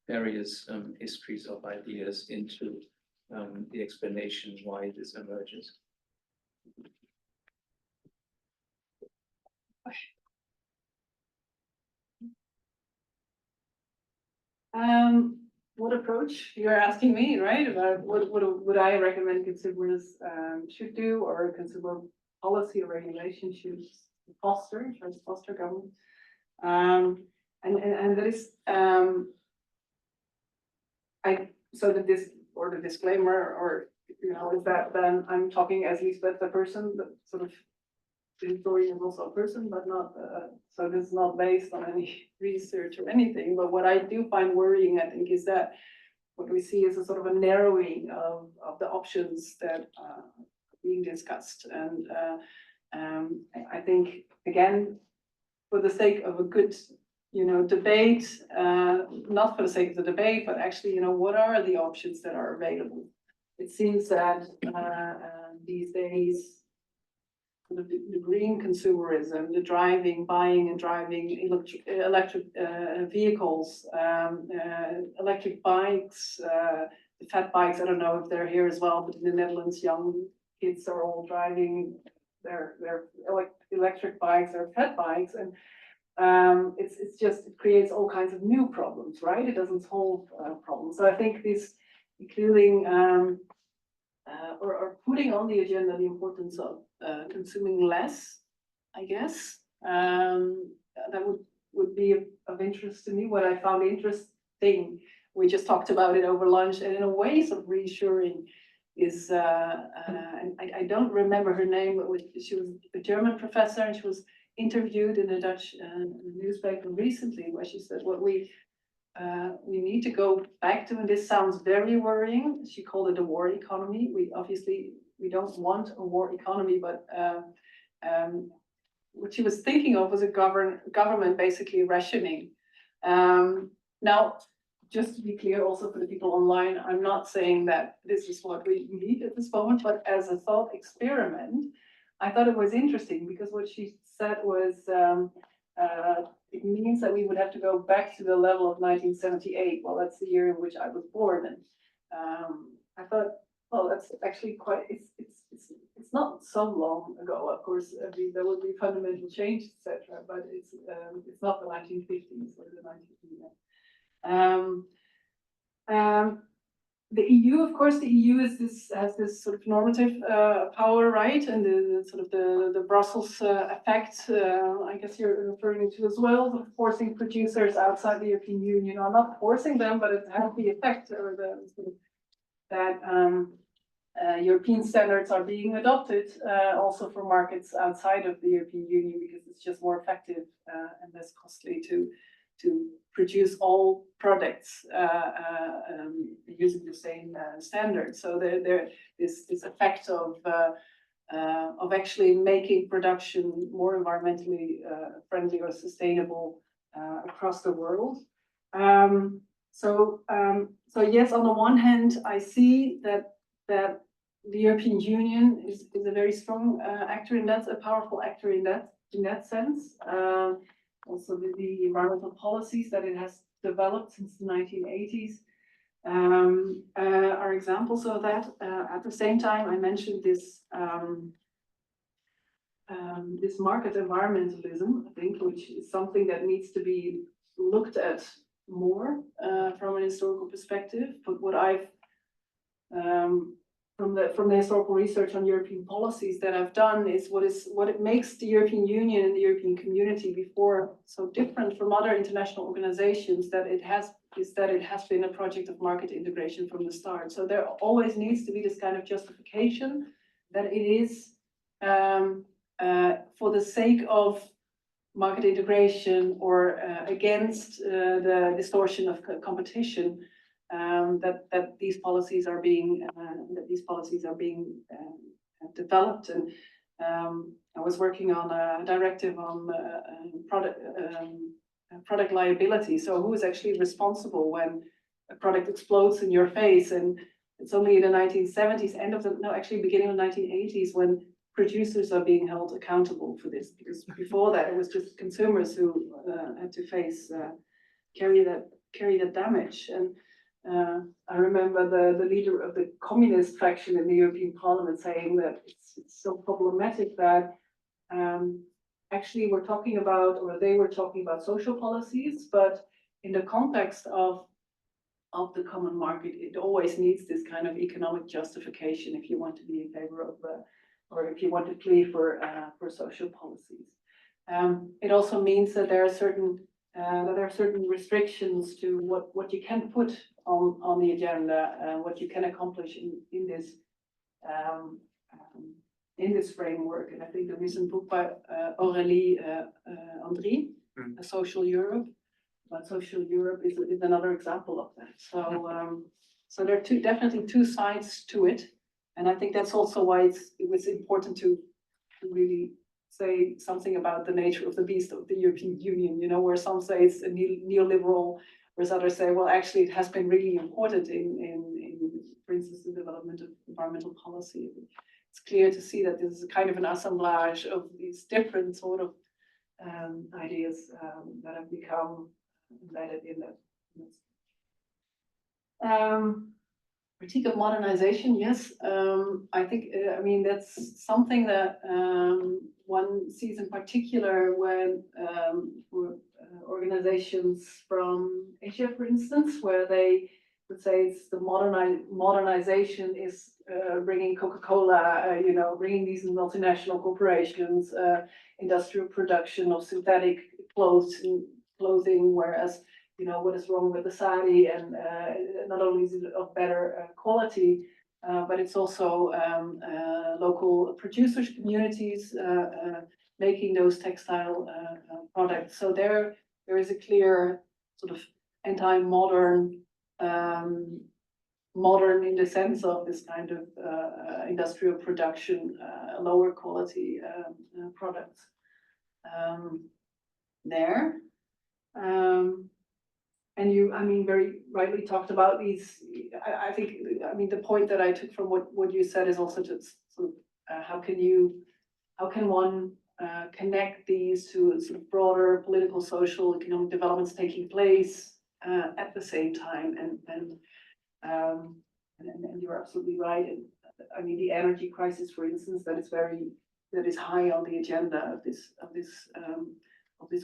various histories of ideas into the explanation why this emerges. What approach you're asking me, right? About what would I recommend consumers should do, or consumer policy or regulation should foster, tries to foster government. And that is the disclaimer, or is that then I'm talking as Liesbeth, the person, that sort of the historian is also a person, but not so this is not based on any research or anything. But what I do find worrying, I think, is that what we see is a sort of a narrowing of the options that are being discussed. And I think, again, for the sake of a good debate, not for the sake of the debate, but actually, what are the options that are available? It seems that these days, the green consumerism, the buying and driving electric vehicles, electric bikes, the fat bikes. I don't know if they're here as well, but in the Netherlands, young kids are all driving their electric bikes or fat bikes, and it's just, it creates all kinds of new problems, right? It doesn't solve problems. So I think this, including or putting on the agenda the importance of consuming less, I guess, that would be of interest to me. What I found interesting, we just talked about it over lunch, and in a way sort of reassuring, is and I don't remember her name, but she was a German professor, and she was interviewed in a Dutch newspaper recently, where she said what we need to go back to, and this sounds very worrying. She called it a war economy. We don't want a war economy, but what she was thinking of was a government basically rationing. Now, just to be clear, also for the people online, I'm not saying that this is what we need at this moment, but as a thought experiment, I thought it was interesting, because what she said was it means that we would have to go back to the level of 1978. Well, that's the year in which I was born, and I thought, well, that's actually quite. It's not so long ago. Of course, there will be fundamental change, etc. But it's not the 1950s or the 1950s. The EU, of course, the EU has this sort of normative power, right, and the sort of the Brussels effect. I guess you're referring to as well, sort of forcing producers outside the European Union, or not forcing them, but it has the effect, or the sort of that European standards are being adopted also for markets outside of the European Union, because it's just more effective and less costly to produce all products using the same standards. So there this effect of actually making production more environmentally friendly or sustainable across the world. So yes, on the one hand, I see that the European Union is a very strong actor in that, a powerful actor in that sense. Also the environmental policies that it has developed since the 1980s are examples of that. At the same time, I mentioned this this market environmentalism, I think, which is something that needs to be looked at more from an historical perspective. But what I've from the historical research on European policies that I've done is what it makes the European Union and the European community before so different from other international organizations, that it has been a project of market integration from the start. So there always needs to be this kind of justification that it is for the sake of market integration or against the distortion of competition. That these policies are being developed, and I was working on a directive on product liability. So who is actually responsible when a product explodes in your face, and It's only in the 1970s, actually beginning of 1980s, when producers are being held accountable for this, because before that it was just consumers who had to carry that damage. And I remember the leader of the communist faction in the European Parliament saying that it's so problematic that actually we're talking about, or they were talking about social policies, but in the context of the common market, it always needs this kind of economic justification if you want to be in favor of, or if you want to plea for social policies. It also means that there are certain restrictions to what you can put on the agenda and what you can accomplish in this framework. And I think the recent book by Aurélie Andry, A Social Europe, but social Europe is another example of that. So there are definitely two sides to it, and I think that's also why it was important to really say something about the nature of the beast of the European Union. You know, where some say it's a neoliberal, whereas others say, well, actually, it has been really important in for instance, the development of environmental policy. It's clear to see that this is a kind of an assemblage of these different sort of ideas that have become embedded in that. Critique of modernization, yes. I think, I mean, that's something that one sees in particular when organizations from Asia, for instance, where they would say it's the modernization is bringing Coca-Cola, bringing these multinational corporations, industrial production of synthetic clothing, whereas what is wrong with the sari, and not only is it of better quality, but it's also local producers, communities making those textile products. So there is a clear sort of anti-modern, modern in the sense of this kind of industrial production, lower quality products there. And you, I mean, very rightly talked about these. I think, I mean, the point that I took from what you said is also just sort of how can one connect these to sort of broader political, social, economic developments taking place at the same time, and you're absolutely right. And I mean, the energy crisis, for instance, that is high on the agenda of this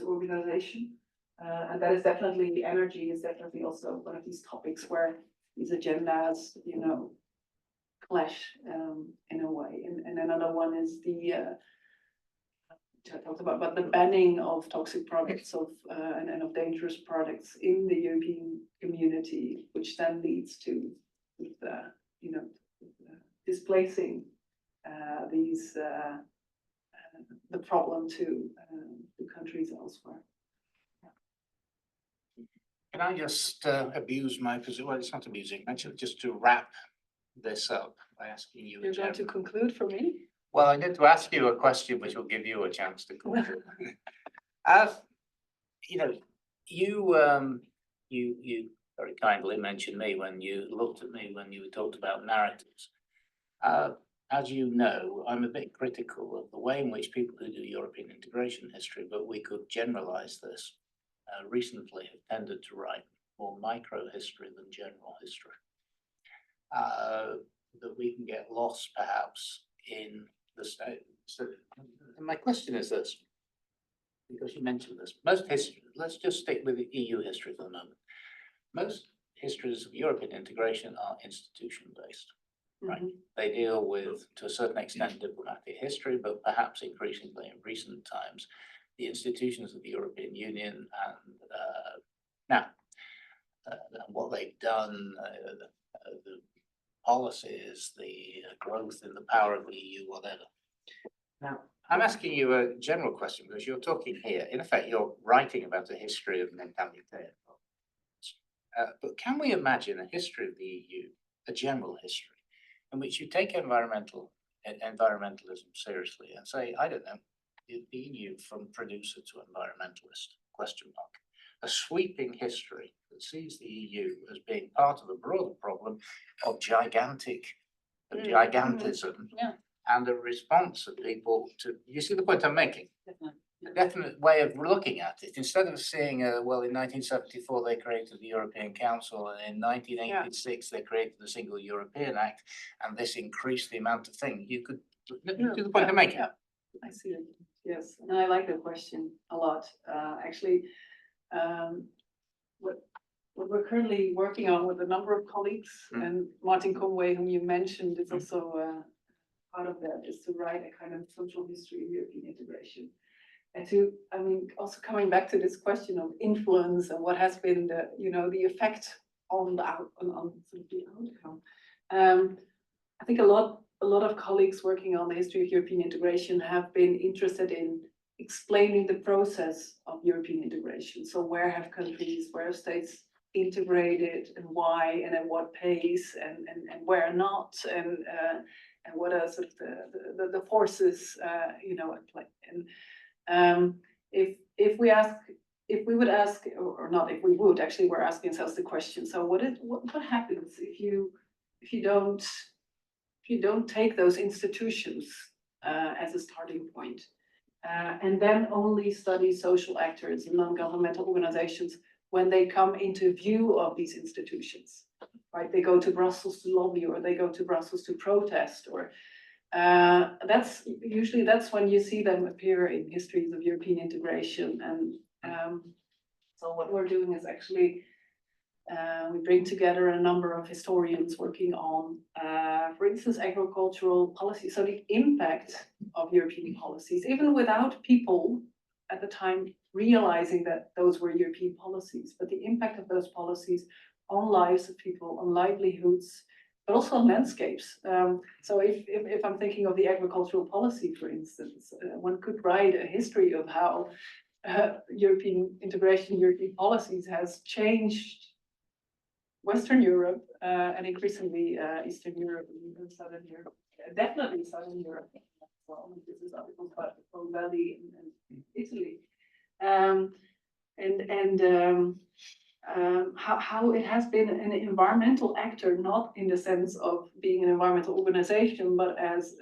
organization. And that is definitely, energy is definitely also one of these topics where these agendas, clash in a way. And another one is which I talked about the banning of toxic products and of dangerous products in the European community, which then leads to displacing the problem to countries elsewhere. Can I just abuse my position? Well, it's not abusing, actually, just to wrap this up by asking you. You're going to conclude for me? Well, I need to ask you a question which will give you a chance to conclude. You very kindly mentioned me when you looked at me when you talked about narratives. As you know, I'm a bit critical of the way in which people who do European integration history, but we could generalize this, recently have tended to write more micro history than general history. That we can get lost perhaps in the state. So my question is this, because you mentioned this, most history, let's just stick with the EU history for the moment. Most histories of European integration are institution-based, right? They deal with, to a certain extent, diplomatic history, but perhaps increasingly in recent times, the institutions of the European Union and what they've done, the policies, the growth in the power of the EU, whatever. Now, I'm asking you a general question because you're talking here. In effect, you're writing about a history of mentalité. But can we imagine a history of the EU, a general history, in which you take environmentalism seriously and say, I don't know, the EU from producer to environmentalist, question mark. a sweeping history that sees the EU as being part of a broader problem of gigantism Yeah. and a response of people to, you see the point I'm making? Definitely. A definite way of looking at it, instead of seeing, well, in 1974, they created the European Council, and in 1986, they created the Single European Act, and this increased the amount of things. You could, to the point I'm making. Yeah, I see it, yes, and I like the question a lot, actually. What we're currently working on with a number of colleagues, and Martin Conway, whom you mentioned, is also part of that, is to write a kind of social history of European integration. And to, I mean, also coming back to this question of influence and what has been the, you know, the effect on the on sort of the outcome. I think a lot of colleagues working on the history of European integration have been interested in explaining the process of European integration. So where have countries, where have states integrated, and why, and at what pace, and where not, and what are sort of the forces, you know, at play. And if we would ask, or not if we would, actually we're asking ourselves the question, so what happens if you don't take those institutions as a starting point, and then only study social actors and non-governmental organizations when they come into view of these institutions, right? They go to Brussels to lobby, or they go to Brussels to protest, or that's when you see them appear in histories of European integration. And so what we're doing is actually we bring together a number of historians working on, for instance, agricultural policy. So the impact of European policies, even without people at the time realizing that those were European policies, but the impact of those policies on lives of people, on livelihoods, but also on landscapes. So if I'm thinking of the agricultural policy, for instance, one could write a history of how European integration, European policies has changed Western Europe, and increasingly Eastern Europe and Southern Europe, definitely Southern Europe as well. This is articles about the Po Valley and Italy, how it has been an environmental actor, not in the sense of being an environmental organization, but as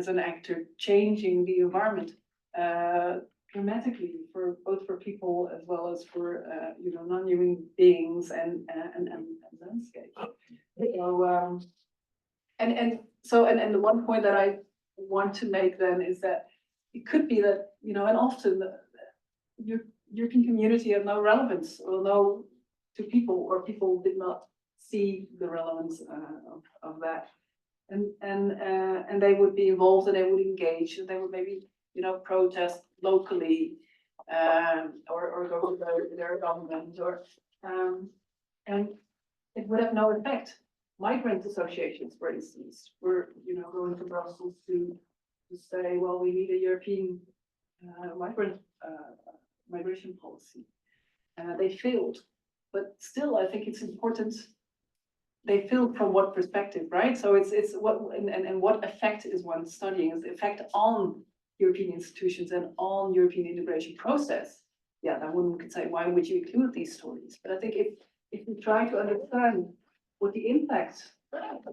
an actor changing the environment dramatically for both for people as well as for you know, non-human beings and landscape. So and the one point that I want to make then is that it could be that, you know, and often the European community had no relevance or no to people, or people did not see the relevance of that, and they would be involved and they would engage and they would maybe, you know, protest locally, or go to their government, or and it would have no effect. Migrant associations, for instance, were, you know, going to Brussels to say, well, we need a European migration policy. They failed, but still, I think it's important. They failed from what perspective, right? So it's what and what effect is one studying? Is the effect on European institutions and on European integration process? Yeah, then one could say, why would you include these stories? But I think if we try to understand what the impact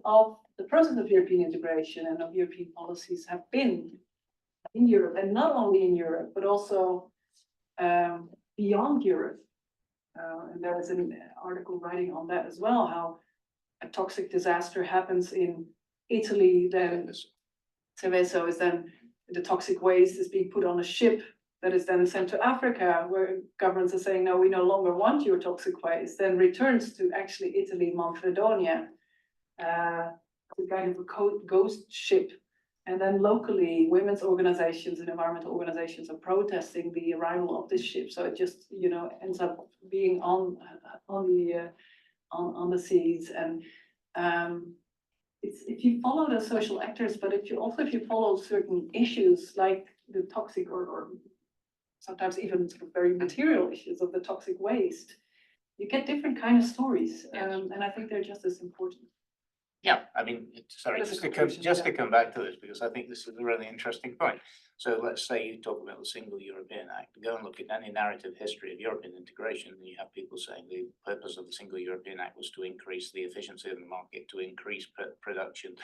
of the process of European integration and of European policies have been in Europe, and not only in Europe, but also beyond Europe. And there is an article writing on that as well, how a toxic disaster happens in Italy, then Seveso is then, the toxic waste is being put on a ship that is then sent to Africa, where governments are saying, no, we no longer want your toxic waste, then returns to actually Italy, Manfredonia, a kind of a ghost ship. And then locally, women's organizations and environmental organizations are protesting the arrival of this ship. So it just, you know, ends up being on the seas. And it's, if you follow the social actors, but if you follow certain issues like the toxic or sometimes even sort of very material issues of the toxic waste, you get different kind of stories. And I think they're just as important. Yeah, I mean, sorry, That's a just to come, conclusion, just yeah. to come back to this, because I think this is a really interesting point. So let's say you talk about the Single European Act, go and look at any narrative history of European integration, and you have people saying the purpose of the Single European Act was to increase the efficiency of the market, to increase production.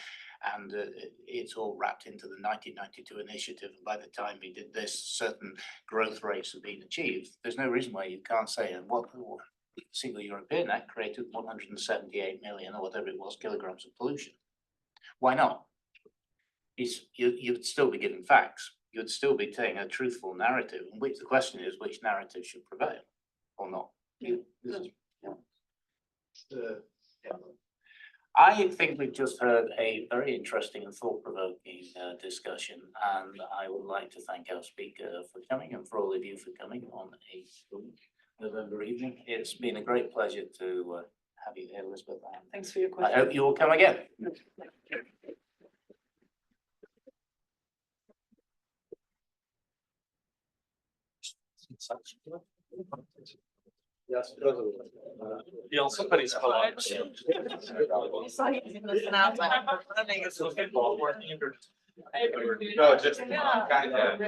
And it's all wrapped into the 1992 initiative. And by the time we did this, certain growth rates have been achieved. There's no reason why you can't say, and what the Single European Act created 178 million or whatever it was kilograms of pollution. Why not? You'd still be giving facts. You'd still be telling a truthful narrative, and which the question is which narrative should prevail or not. I think we've just heard a very interesting and thought-provoking discussion, and I would like to thank our speaker for coming and for all of you for coming on a November evening. It's been a great pleasure to have you here, Liesbeth. Thanks for your I question. hope you will come again. Yes, yeah, somebody's calling. No, just kind of.